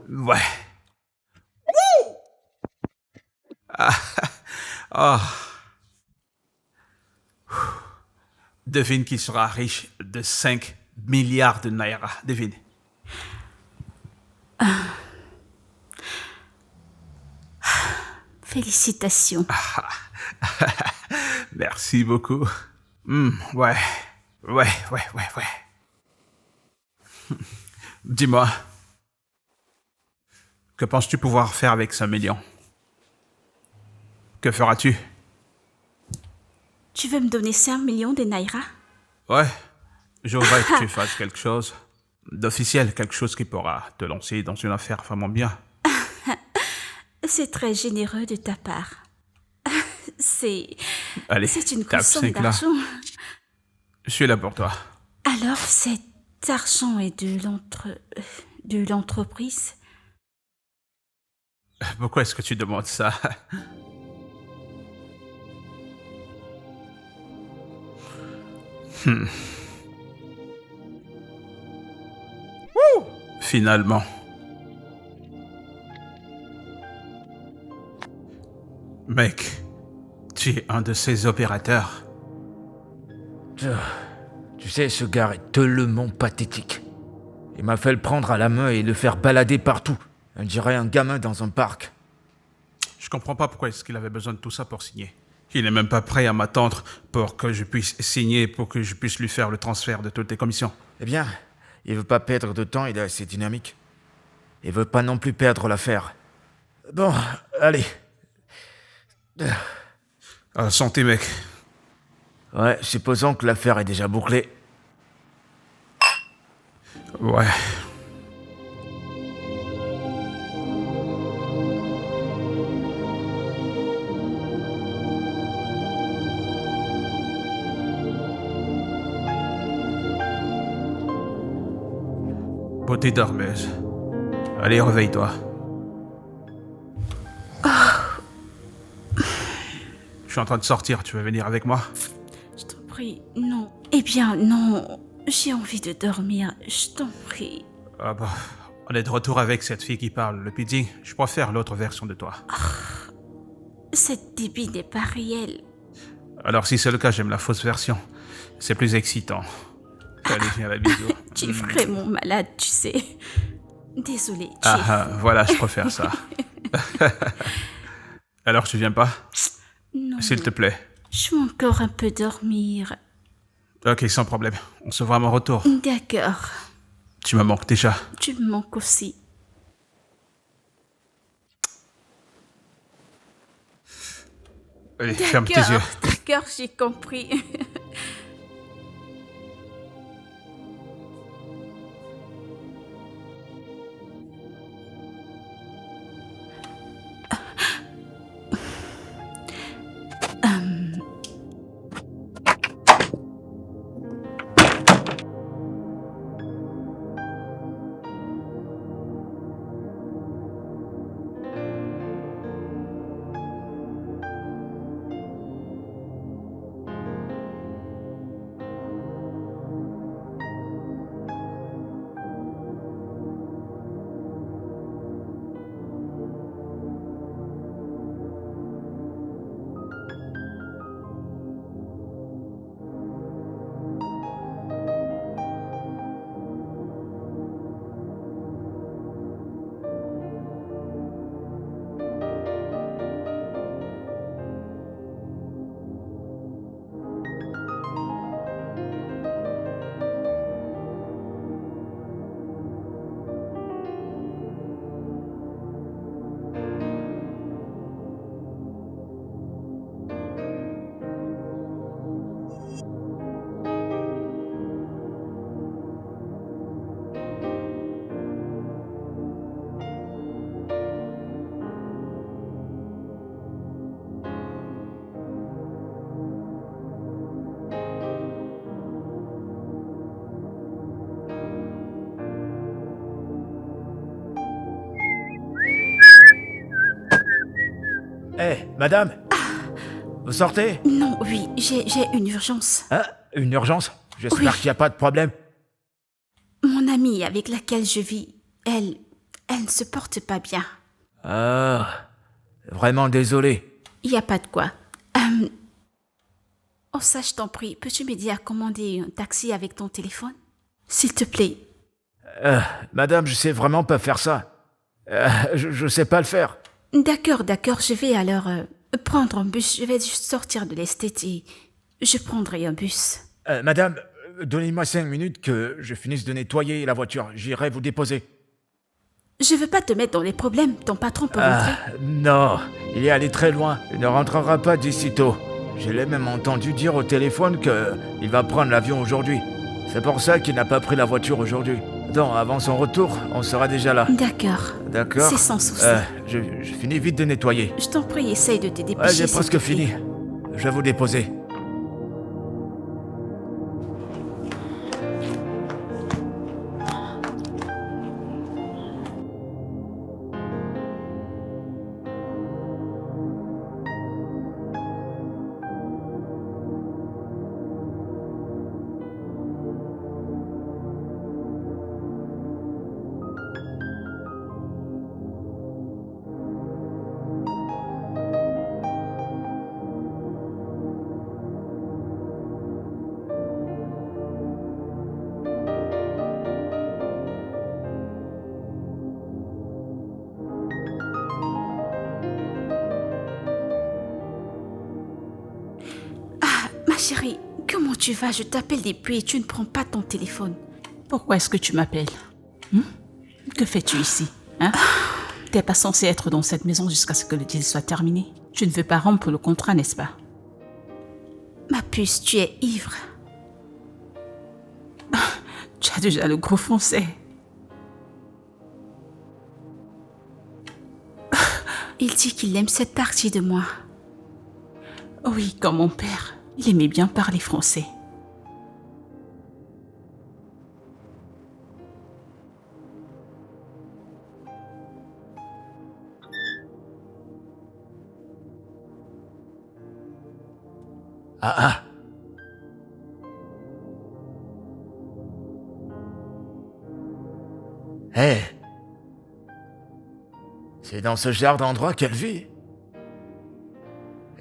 Ouais. Ah. Devine qui sera riche de 5 milliards de naira. Devine. Félicitations. Merci beaucoup. Ouais. Dis-moi, que penses-tu pouvoir faire avec 5 millions? Que feras-tu? Tu veux me donner 5 millions de naira? Ouais, je voudrais que tu fasses quelque chose d'officiel, quelque chose qui pourra te lancer dans une affaire vraiment bien. C'est très généreux de ta part. Allez, C'est une tape grosse somme 5 là. d'argent. Je suis là pour toi. Alors, cet argent est de l'entreprise? Pourquoi est-ce que tu demandes ça? Finalement. Mec, tu es un de ces opérateurs. Tu sais, ce gars est tellement pathétique. Il m'a fait le prendre à la main et le faire balader partout. On dirait un gamin dans un parc. Je comprends pas pourquoi est-ce qu'il avait besoin de tout ça pour signer. Il n'est même pas prêt à m'attendre pour que je puisse signer, pour que je puisse lui faire le transfert de toutes les commissions. Eh bien, il veut pas perdre de temps, il est assez dynamique. Il veut pas non plus perdre l'affaire. Bon, allez. Santé, mec. Ouais, supposons que l'affaire est déjà bouclée. Ouais. Beauté dormeuse. Allez, réveille-toi. Je suis en train de sortir, tu veux venir avec moi? Je t'en prie, non. Eh bien, non. J'ai envie de dormir, je t'en prie. Ah bah, on est de retour avec cette fille qui parle, le pudding. Je préfère l'autre version de toi. Cette débit n'est pas réelle. Alors si c'est le cas, j'aime la fausse version. C'est plus excitant. Allez, viens la bisou. Tu es vraiment malade, tu sais. Désolée. Voilà, je préfère ça. Alors, tu viens pas? Non. S'il te plaît. Je veux encore un peu dormir. Ok, sans problème. On se voit à mon retour. D'accord. Tu me manques déjà. Tu me manques aussi. Allez, ferme tes yeux. D'accord, j'ai compris. Hé, madame, vous sortez? Non, oui, j'ai une urgence. Hein? Une urgence? J'espère Oui. qu'il n'y a pas de problème. Mon amie avec laquelle je vis, elle ne se porte pas bien. Ah, vraiment désolé. Il n'y a pas de quoi. Oh, ça, je t'en prie, peux-tu m'aider à commander un taxi avec ton téléphone? S'il te plaît. Madame, je sais vraiment pas faire ça. Je sais pas le faire. D'accord, je vais alors prendre un bus. Je vais juste sortir de l'esthète et je prendrai un bus. Madame, donnez-moi 5 minutes que je finisse de nettoyer la voiture. J'irai vous déposer. Je veux pas te mettre dans les problèmes, ton patron peut rentrer. Non, il est allé très loin. Il ne rentrera pas d'ici tôt. Je l'ai même entendu dire au téléphone qu'il va prendre l'avion aujourd'hui. C'est pour ça qu'il n'a pas pris la voiture aujourd'hui. Donc, avant son retour, on sera déjà là. D'accord. D'accord. C'est sans souci. Je finis vite de nettoyer. Je t'en prie, essaye de te dépêcher. Ouais, j'ai s'il presque te plaît. fini. Je vais vous déposer. Ma chérie, comment tu vas? Je t'appelle depuis et tu ne prends pas ton téléphone. Pourquoi est-ce que tu m'appelles? Que fais-tu ici? T'es pas censé être dans cette maison jusqu'à ce que le deal soit terminé. Tu ne veux pas rompre le contrat, n'est-ce pas? Ma puce, tu es ivre. Tu as déjà le gros français. Il dit qu'il aime cette partie de moi. Oui, comme mon père. Il aimait bien parler français. Ah. Hé. C'est dans ce genre d'endroit qu'elle vit.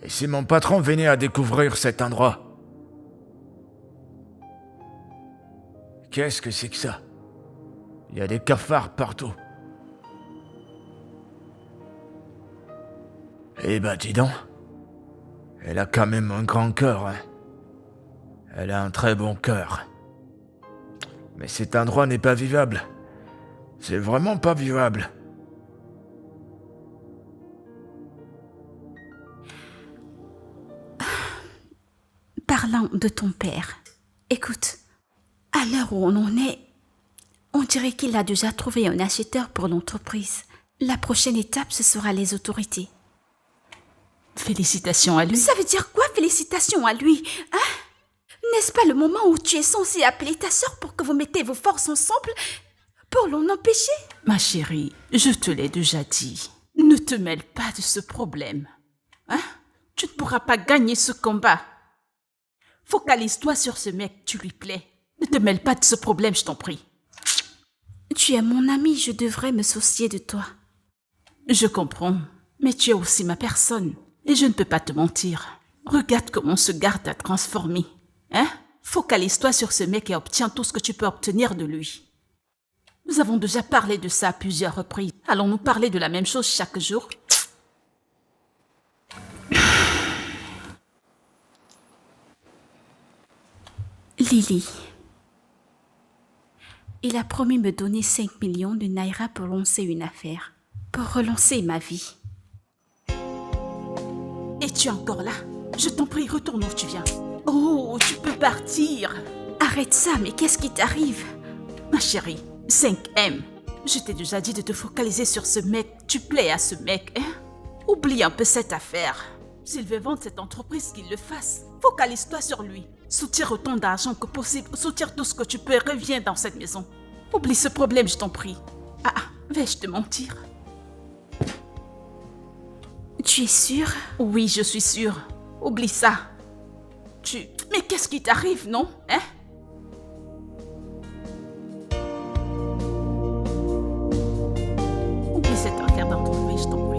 Et si mon patron venait à découvrir cet endroit? Qu'est-ce que c'est que ça? Il y a des cafards partout. Eh ben, dis donc. Elle a quand même un grand cœur, hein. Elle a un très bon cœur. Mais cet endroit n'est pas vivable. C'est vraiment pas vivable. Parlant de ton père, écoute, à l'heure où on en est, on dirait qu'il a déjà trouvé un acheteur pour l'entreprise. La prochaine étape, ce sera les autorités. Félicitations à lui. Ça veut dire quoi, félicitations à lui, hein? N'est-ce pas le moment où tu es censé appeler ta sœur pour que vous mettez vos forces ensemble pour l'en empêcher? Ma chérie, je te l'ai déjà dit. Ne te mêle pas de ce problème. Tu ne pourras pas gagner ce combat. Focalise-toi sur ce mec, tu lui plais. Ne te mêle pas de ce problème, je t'en prie. Tu es mon ami, je devrais me soucier de toi. Je comprends, mais tu es aussi ma personne. Et je ne peux pas te mentir. Regarde comment ce gars t'a transformé. Focalise-toi sur ce mec et obtiens tout ce que tu peux obtenir de lui. Nous avons déjà parlé de ça à plusieurs reprises. Allons-nous parler de la même chose chaque jour? Lily. Il a promis me donner 5 millions de naira pour lancer une affaire. Pour relancer ma vie. Et tu es encore là? Je t'en prie, retourne où tu viens. Oh, tu peux partir. Arrête ça, mais qu'est-ce qui t'arrive? Ma chérie, 5M. Je t'ai déjà dit de te focaliser sur ce mec. Tu plais à ce mec, hein? Oublie un peu cette affaire. S'il veut vendre cette entreprise, qu'il le fasse. Focalise-toi sur lui. Soutire autant d'argent que possible. Soutire tout ce que tu peux et reviens dans cette maison. Oublie ce problème, je t'en prie. Vais-je te mentir? Tu es sûre? Oui, je suis sûre. Oublie ça. Mais qu'est-ce qui t'arrive, non? Oublie cette affaire d'entreprise, je t'en prie.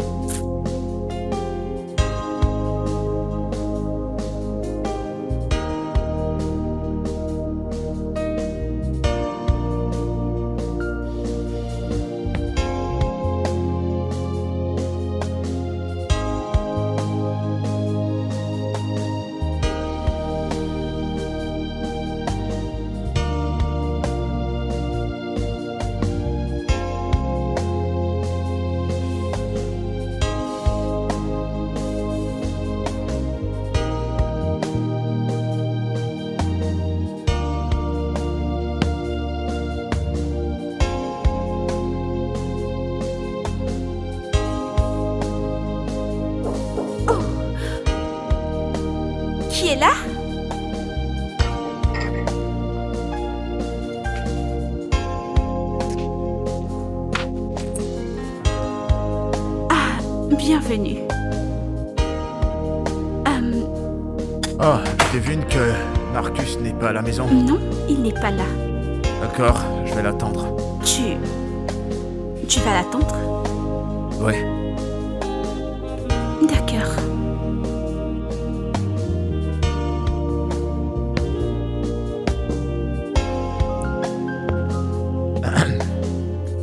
Qui est là? Bienvenue. Oh, je devine que Marcus n'est pas à la maison. Non, il n'est pas là. D'accord, je vais l'attendre. Tu vas l'attendre? Ouais. D'accord.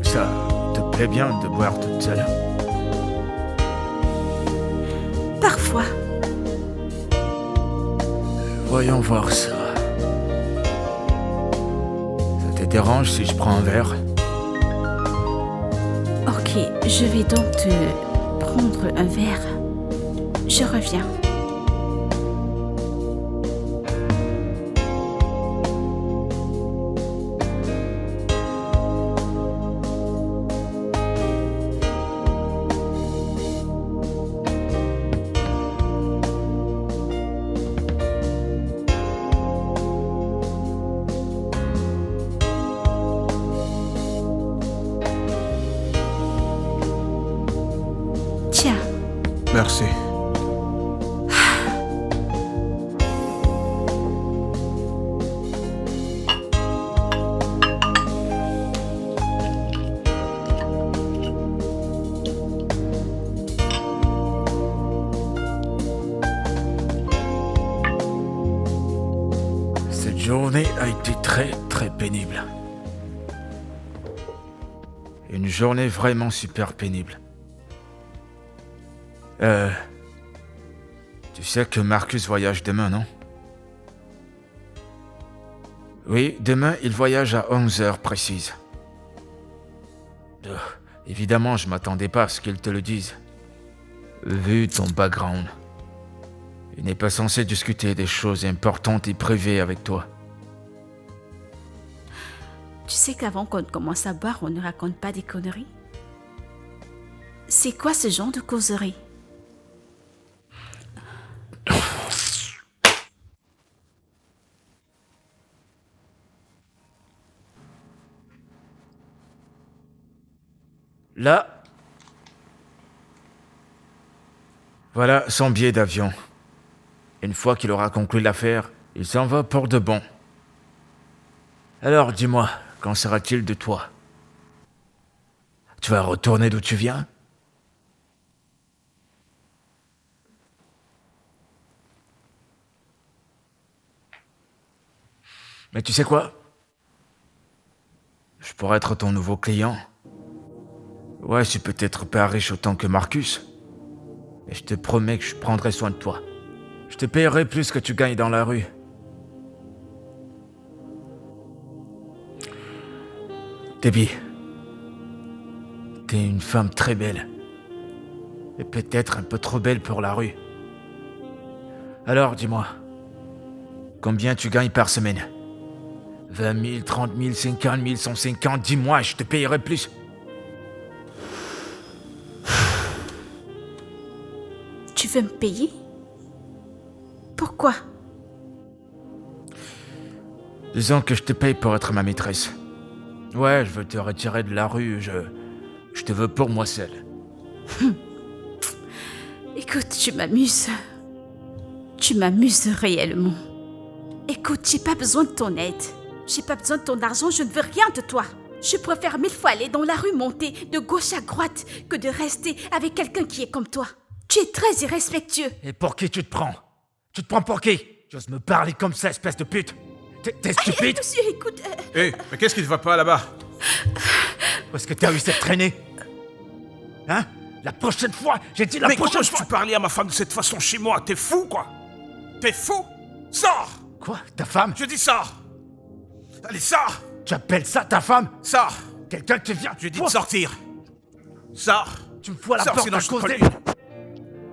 Ça te plaît bien de boire toute seule? Parfois. Voyons voir ça. Ça te dérange si je prends un verre? Ok, je vais donc te prendre un verre. Je reviens. Tiens, Merci. Cette journée a été très très pénible. Une journée vraiment super pénible. Tu sais que Marcus voyage demain, non? Oui, demain il voyage à 11h précise. Évidemment, je m'attendais pas à ce qu'il te le dise. Vu ton background, il n'est pas censé discuter des choses importantes et privées avec toi. tu sais qu'avant qu'on commence à boire, on ne raconte pas des conneries? C'est quoi ce genre de causerie? Là, voilà son billet d'avion. Une fois qu'il aura conclu l'affaire, il s'en va pour de bon. Alors dis-moi, qu'en sera-t-il de toi? Tu vas retourner d'où tu viens? Mais tu sais quoi? Je pourrais être ton nouveau client. Ouais, je suis peut-être pas riche autant que Marcus, mais je te promets que je prendrai soin de toi. Je te payerai plus que tu gagnes dans la rue. Debbie, t'es une femme très belle. Et peut-être un peu trop belle pour la rue. Alors, dis-moi, combien tu gagnes par semaine? 20 000, 30 000, 50 000, 150, dis-moi, je te payerai plus. Tu veux me payer? Pourquoi? Disons que je te paye pour être ma maîtresse. Ouais, je veux te retirer de la rue, je te veux pour moi seul. Écoute, tu m'amuses. Tu m'amuses réellement. Écoute, j'ai pas besoin de ton aide. J'ai pas besoin de ton argent, je ne veux rien de toi. Je préfère 1000 fois aller dans la rue monter de gauche à droite que de rester avec quelqu'un qui est comme toi. Tu es très irrespectueux. Et pour qui tu te prends? Tu te prends pour qui? Tu oses me parler comme ça, espèce de pute? T'es stupide? Monsieur, écoute... Hé, mais qu'est-ce qui ne va pas là-bas? Où est-ce que t'as eu cette traînée? Hein? La prochaine fois, j'ai dit la Mais prochaine comment fois. tu parlais à ma femme de cette façon chez moi? T'es fou, quoi? T'es fou? Sors! Quoi? Ta femme? Je dis sors! Allez, sors! Tu appelles ça ta femme? Sors! Quelqu'un te vient? Je dis de sortir! Sors! Tu me fous à la Sors, porte sinon à je te cause colle des... une.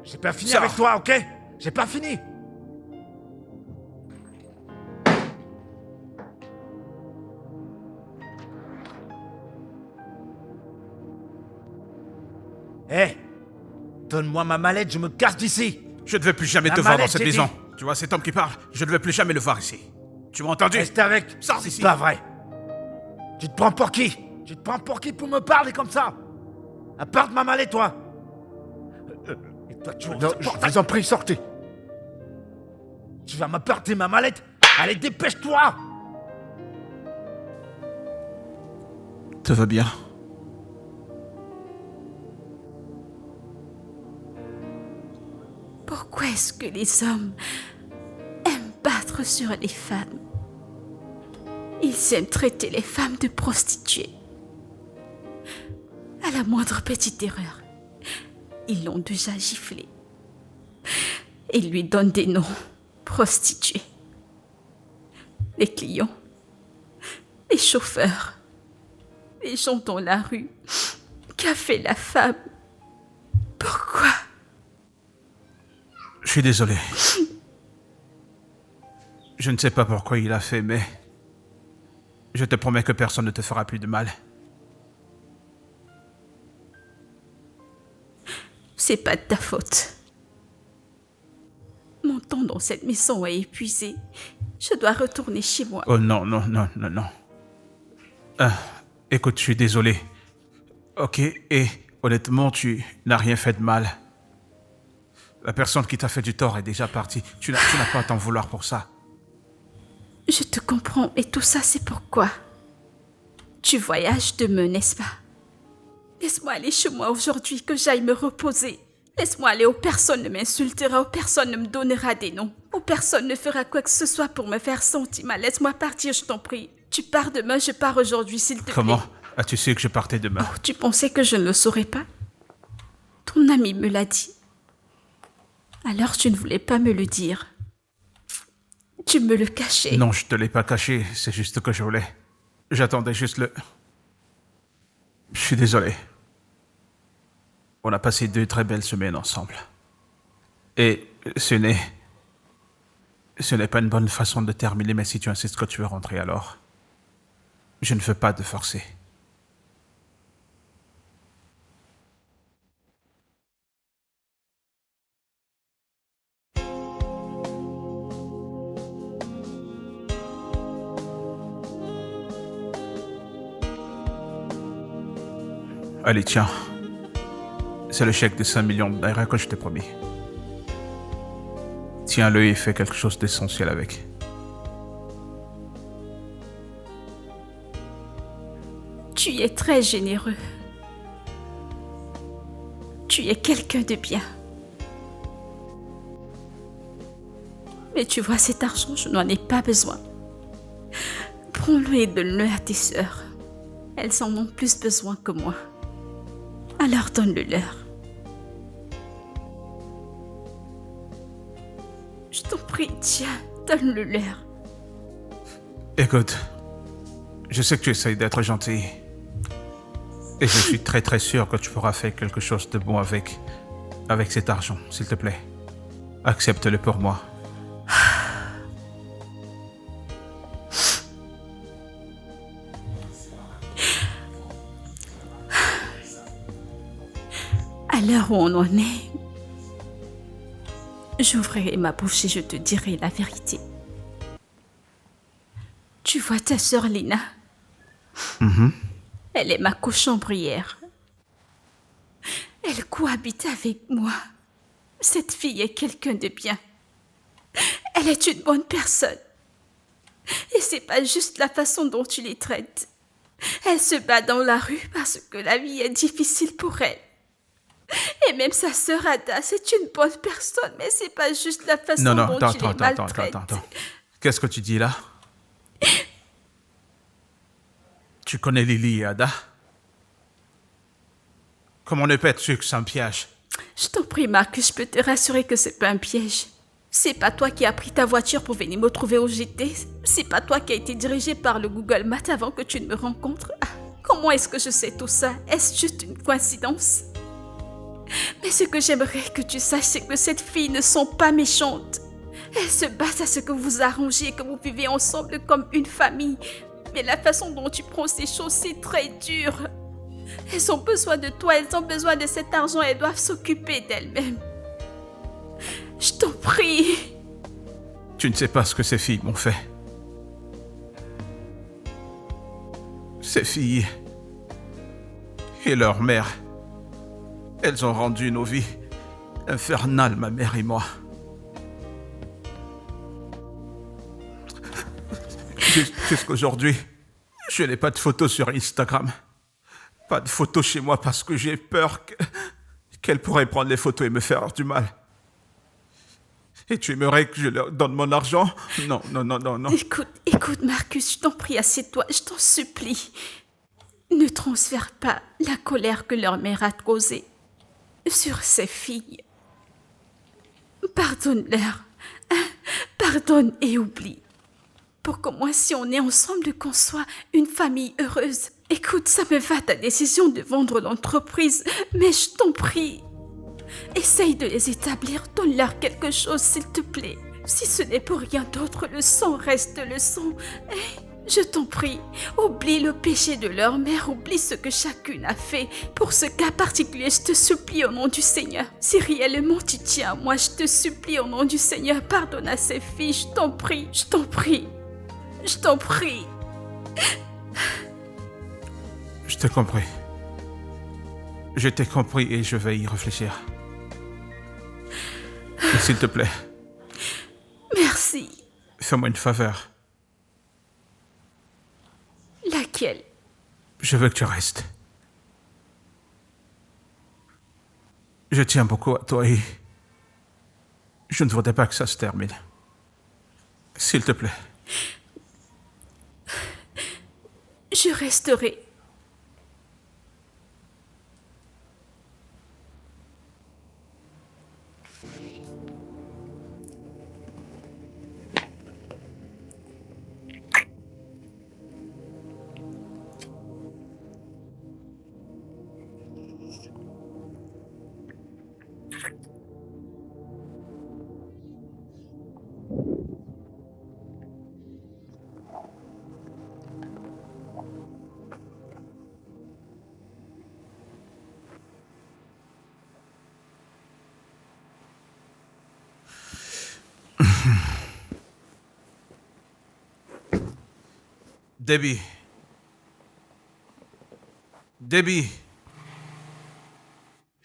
J'ai pas fini Sors. avec toi, ok? J'ai pas fini. Hé! Donne-moi ma mallette, je me casse d'ici! Je ne veux plus jamais La te voir dans mallette, cette j'ai maison. dit. Tu vois cet homme qui parle? Je ne veux plus jamais le voir ici. Tu m'as entendu? Reste avec! Sors C'est d'ici. pas vrai! Tu te prends pour qui? Tu te prends pour qui pour me parler comme ça? Apporte ma mallette, toi! Et toi, tu non, je vous en prie, sortez! Tu vas m'apporter ma mallette? Allez, dépêche-toi! Tout va bien. Pourquoi est-ce que les hommes aiment battre sur les femmes? Ils aiment traiter les femmes de prostituées. À la moindre petite erreur, ils l'ont déjà giflée. Ils lui donnent des noms. Prostituée, les clients, les chauffeurs, les gens dans la rue. Qu'a fait la femme? Pourquoi? Je suis désolé. Je ne sais pas pourquoi il a fait, mais je te promets que personne ne te fera plus de mal. C'est pas de ta faute. Mon temps dans cette maison est épuisé. Je dois retourner chez moi. Oh non, non, non, non, non. Écoute, je suis désolé. Ok, et honnêtement, tu n'as rien fait de mal. La personne qui t'a fait du tort est déjà partie. Tu n'as pas à t'en vouloir pour ça. Je te comprends, et tout ça, c'est pourquoi. Tu voyages demain, n'est-ce pas? Laisse-moi aller chez moi aujourd'hui, que j'aille me reposer. Laisse-moi aller où personne ne m'insultera, où personne ne me donnera des noms, où personne ne fera quoi que ce soit pour me faire sentir mal. Laisse-moi partir, je t'en prie. Tu pars demain, je pars aujourd'hui, s'il te plaît. Comment as-tu su que je partais demain? Oh, tu pensais que je ne le saurais pas? Ton ami me l'a dit. Alors tu ne voulais pas me le dire. Tu me le cachais. Non, je te l'ai pas caché, c'est juste que je voulais. J'attendais juste le... Je suis désolé. On a passé 2 très belles semaines ensemble. Et ce n'est pas une bonne façon de terminer, mais si tu insistes que tu veux rentrer alors, je ne veux pas te forcer. Allez, tiens. C'est le chèque de 5 millions de naira que je t'ai promis. Tiens-le et fais quelque chose d'essentiel avec. Tu es très généreux. Tu es quelqu'un de bien. Mais tu vois, cet argent, je n'en ai pas besoin. Prends-le et donne-le à tes sœurs. Elles en ont plus besoin que moi. Alors donne-le-leur. Je t'en prie, tiens, donne-le-leur. Écoute, je sais que tu essayes d'être gentil. Et je suis très très sûr que tu pourras faire quelque chose de bon avec cet argent, s'il te plaît. Accepte-le pour moi. À l'heure où on en est, j'ouvrirai ma bouche et je te dirai la vérité. Tu vois ta sœur Lina? Elle est ma cochambrière. Elle cohabite avec moi. Cette fille est quelqu'un de bien. Elle est une bonne personne. Et c'est pas juste la façon dont tu les traites. Elle se bat dans la rue parce que la vie est difficile pour elle. Et même sa sœur Ada, c'est une bonne personne, mais c'est pas juste la façon dont tu les maltraites. Attends. Qu'est-ce que tu dis là? Tu connais Lily et Ada? Comment ne pas être sûr que c'est un piège? Je t'en prie, Marcus, je peux te rassurer que c'est pas un piège. C'est pas toi qui as pris ta voiture pour venir me trouver où j'étais. C'est pas toi qui as été dirigé par le Google Maps avant que tu ne me rencontres. Ah, comment est-ce que je sais tout ça? Est-ce juste une coïncidence? Mais ce que j'aimerais que tu saches, c'est que cette fille ne sont pas méchantes. Elles se battent à ce que vous arrangez et que vous vivez ensemble comme une famille. Mais la façon dont tu prends ces choses, c'est très dur. Elles ont besoin de toi, elles ont besoin de cet argent, elles doivent s'occuper d'elles-mêmes. Je t'en prie. Tu ne sais pas ce que ces filles m'ont fait. Ces filles et leur mère, elles ont rendu nos vies infernales, ma mère et moi. Jusqu'aujourd'hui, je n'ai pas de photos sur Instagram. Pas de photos chez moi parce que j'ai peur qu'elle pourrait prendre les photos et me faire du mal. Et tu aimerais que je leur donne mon argent? Non. Écoute, Marcus, je t'en prie, assieds-toi, je t'en supplie. Ne transfère pas la colère que leur mère a causée sur ces filles. Pardonne-leur. Pardonne et oublie. pour qu'au moins si on est ensemble, qu'on soit une famille heureuse. Écoute, ça me va ta décision de vendre l'entreprise, mais je t'en prie, essaye de les établir, donne-leur quelque chose s'il te plaît. Si ce n'est pour rien d'autre, le sang reste le sang. Je t'en prie, oublie le péché de leur mère, oublie ce que chacune a fait. Pour ce cas particulier, je te supplie au nom du Seigneur. Si réellement tu tiens à moi, je te supplie au nom du Seigneur, pardonne à ces filles, je t'en prie, je t'en prie, je t'en prie. Je t'ai compris. Je t'ai compris et je vais y réfléchir. Mais s'il te plaît, Merci. fais-moi une faveur. Laquelle? Je veux que tu restes. Je tiens beaucoup à toi et je ne voudrais pas que ça se termine. S'il te plaît. Je resterai. Debbie. Debbie.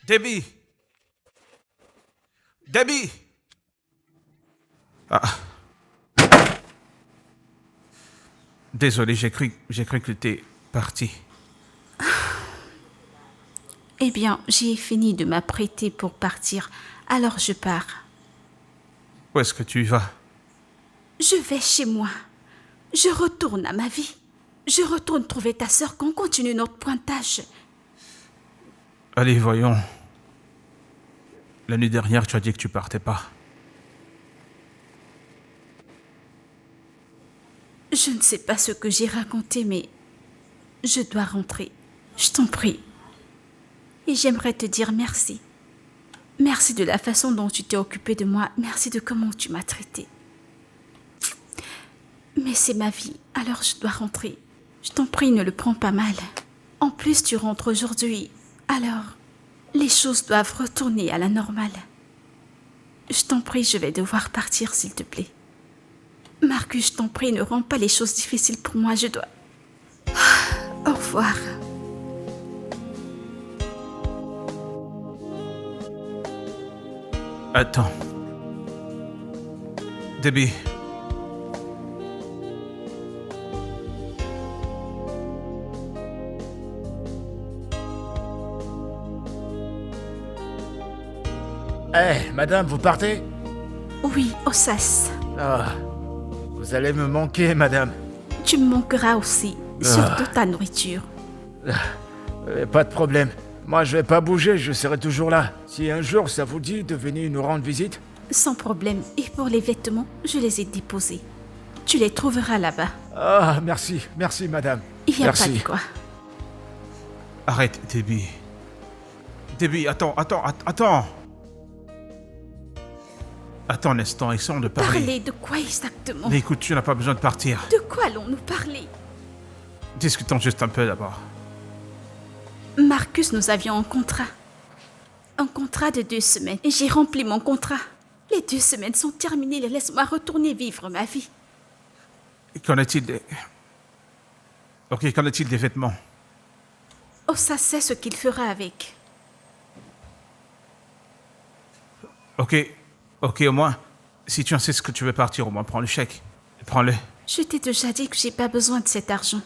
Debbie. Debbie. Ah. Désolé, j'ai cru que t'es parti. Eh bien, j'ai fini de m'apprêter pour partir, alors je pars. Où est-ce que tu vas? Je vais chez moi. Je retourne à ma vie. Je retourne trouver ta sœur qu'on continue notre pointage. Allez, voyons. La nuit dernière, tu as dit que tu partais pas. Je ne sais pas ce que j'ai raconté, mais je dois rentrer. Je t'en prie. Et j'aimerais te dire merci. Merci de la façon dont tu t'es occupé de moi. Merci de comment tu m'as traité. Mais c'est ma vie, alors je dois rentrer. Je t'en prie, ne le prends pas mal. En plus, tu rentres aujourd'hui, alors les choses doivent retourner à la normale. Je t'en prie, je vais devoir partir, s'il te plaît. Marcus, je t'en prie, ne rends pas les choses difficiles pour moi, je dois... Au revoir. Attends. Debbie. Madame, vous partez? Oui, Ossas. Ah, vous allez me manquer, madame. Tu me manqueras aussi, surtout ta nourriture. Pas de problème. Moi, je vais pas bouger, je serai toujours là. Si un jour ça vous dit de venir nous rendre visite. Sans problème. Et pour les vêtements, je les ai déposés. Tu les trouveras là-bas. Ah, merci, madame. Il n'y a Merci. pas de quoi. Arrête, Debbie. Debbie, attends. Attends un instant, essayons de parler. Parler de quoi exactement? Mais écoute, tu n'as pas besoin de partir. De quoi allons-nous parler? Discutons juste un peu d'abord. Marcus, nous avions un contrat. Un contrat de 2 semaines. Et j'ai rempli mon contrat. Les 2 semaines sont terminées. Laisse-moi retourner vivre ma vie. Qu'en est-il des... Ok, qu'en est-il des vêtements? Oh, ça sait ce qu'il fera avec. Ok, au moins, si tu insistes que tu veux partir, au moins prends le chèque. Prends-le. Je t'ai déjà dit que j'ai pas besoin de cet argent.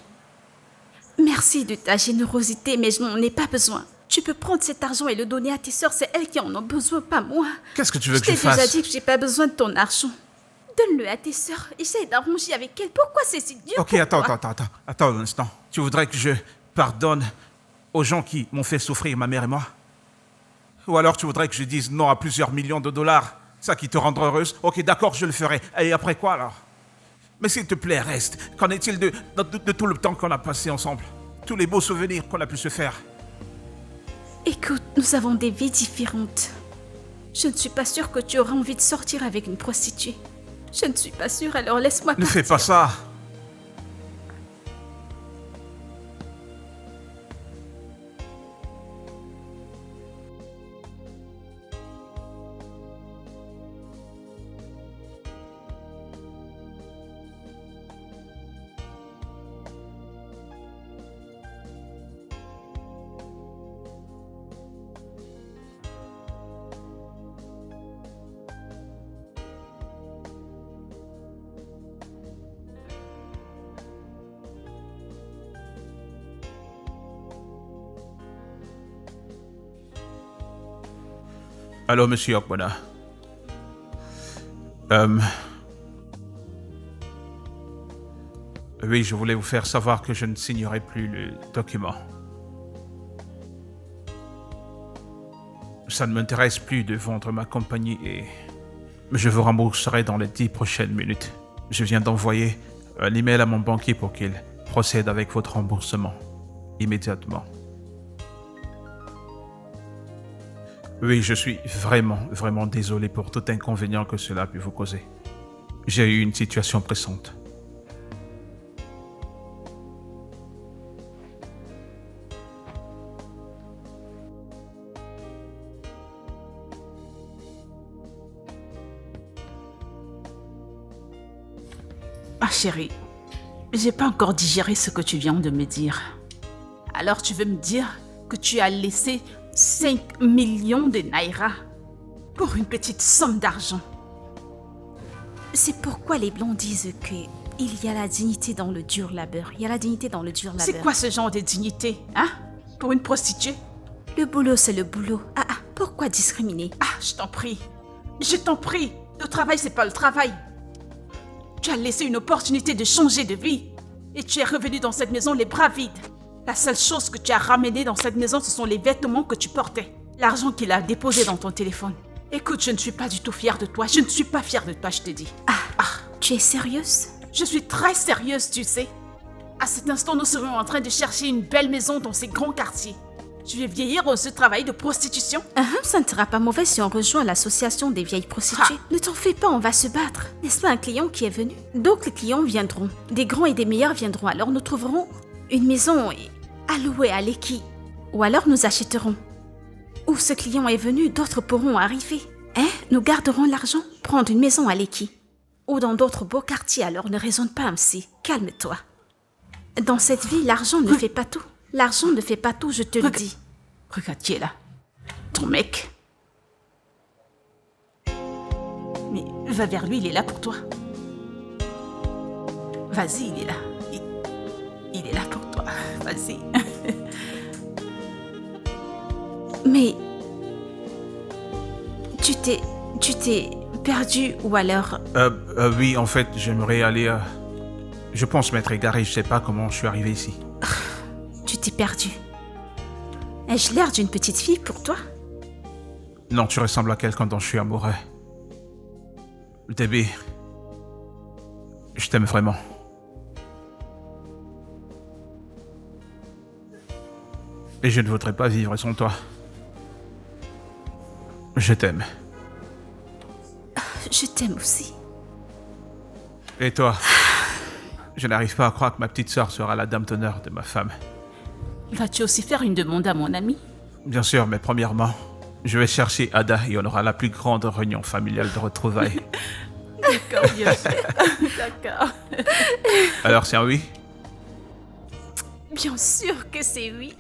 Merci de ta générosité, mais je n'en ai pas besoin. Tu peux prendre cet argent et le donner à tes sœurs, c'est elles qui en ont besoin, pas moi. Qu'est-ce que tu veux que Je je t'ai déjà fasse? dit que j'ai pas besoin de ton argent. Donne-le à tes sœurs, essaye d'arranger avec elles. Pourquoi c'est si dur? Ok, pour toi? attends un instant. Tu voudrais que je pardonne aux gens qui m'ont fait souffrir, ma mère et moi? Ou alors tu voudrais que je dise non à plusieurs millions de dollars? Ça qui te rendra heureuse? Ok, d'accord, je le ferai. Et après quoi alors? Mais s'il te plaît, reste. Qu'en est-il de tout le temps qu'on a passé ensemble? Tous les beaux souvenirs qu'on a pu se faire? Écoute, nous avons des vies différentes. Je ne suis pas sûre que tu auras envie de sortir avec une prostituée. Je ne suis pas sûre, alors laisse-moi Ne partir. fais pas ça. Allô, monsieur Okbona. Oui, je voulais vous faire savoir que je ne signerai plus le document. Ça ne m'intéresse plus de vendre ma compagnie et je vous rembourserai dans les 10 prochaines minutes. Je viens d'envoyer un email à mon banquier pour qu'il procède avec votre remboursement immédiatement. Oui, je suis vraiment désolé pour tout inconvénient que cela a pu vous causer. J'ai eu une situation pressante. Ah chérie, j'ai pas encore digéré ce que tu viens de me dire. Alors tu veux me dire que tu as laissé 5 millions de naira pour une petite somme d'argent? C'est pourquoi les Blancs disent que il y a la dignité dans le dur labeur. Il y a la dignité dans le dur labeur. C'est quoi ce genre de dignité, hein? Pour une prostituée? Le boulot, c'est le boulot. Pourquoi discriminer? Ah, je t'en prie. Je t'en prie. Le travail, c'est pas le travail. Tu as laissé une opportunité de changer de vie. Et tu es revenu dans cette maison les bras vides. La seule chose que tu as ramenée dans cette maison, ce sont les vêtements que tu portais. L'argent qu'il a déposé dans ton téléphone. Écoute, je ne suis pas du tout fière de toi. Je ne suis pas fière de toi, je te dis. Tu es sérieuse? Je suis très sérieuse, tu sais. À cet instant, nous serions en train de chercher une belle maison dans ces grands quartiers. Tu veux vieillir dans ce travail de prostitution? Ça ne sera pas mauvais si on rejoint l'association des vieilles prostituées. Ne t'en fais pas, on va se battre. N'est-ce pas un client qui est venu? D'autres clients viendront. Des grands et des meilleurs viendront. Alors nous trouverons une maison à louer à Lekki. Ou alors nous achèterons. Où ce client est venu, d'autres pourront arriver. Nous garderons l'argent, prendre une maison à Lekki. Ou dans d'autres beaux quartiers, alors ne raisonne pas ainsi. Calme-toi. Dans cette vie, l'argent ne fait pas tout. L'argent ne fait pas tout, je te le dis. Regarde qui est là. Ton mec. Mais va vers lui, il est là pour toi. Vas-y, il est là. Il est là pour toi. Vas-y. Mais tu t'es perdu ou alors... Oui, en fait, j'aimerais aller... Je pense m'être égaré, je sais pas comment je suis arrivé ici. Tu t'es perdu. Ai-je l'air d'une petite fille pour toi? Non, tu ressembles à quelqu'un dont je suis amoureux. Debbie, je t'aime vraiment. Et je ne voudrais pas vivre sans toi. Je t'aime. Je t'aime aussi. Et toi? Je n'arrive pas à croire que ma petite sœur sera la dame d'honneur de ma femme. Vas-tu aussi faire une demande à mon ami? Bien sûr, mais premièrement, je vais chercher Ada et on aura la plus grande réunion familiale de retrouvailles. D'accord, bien sûr. D'accord. Alors, c'est un oui? Bien sûr que c'est oui.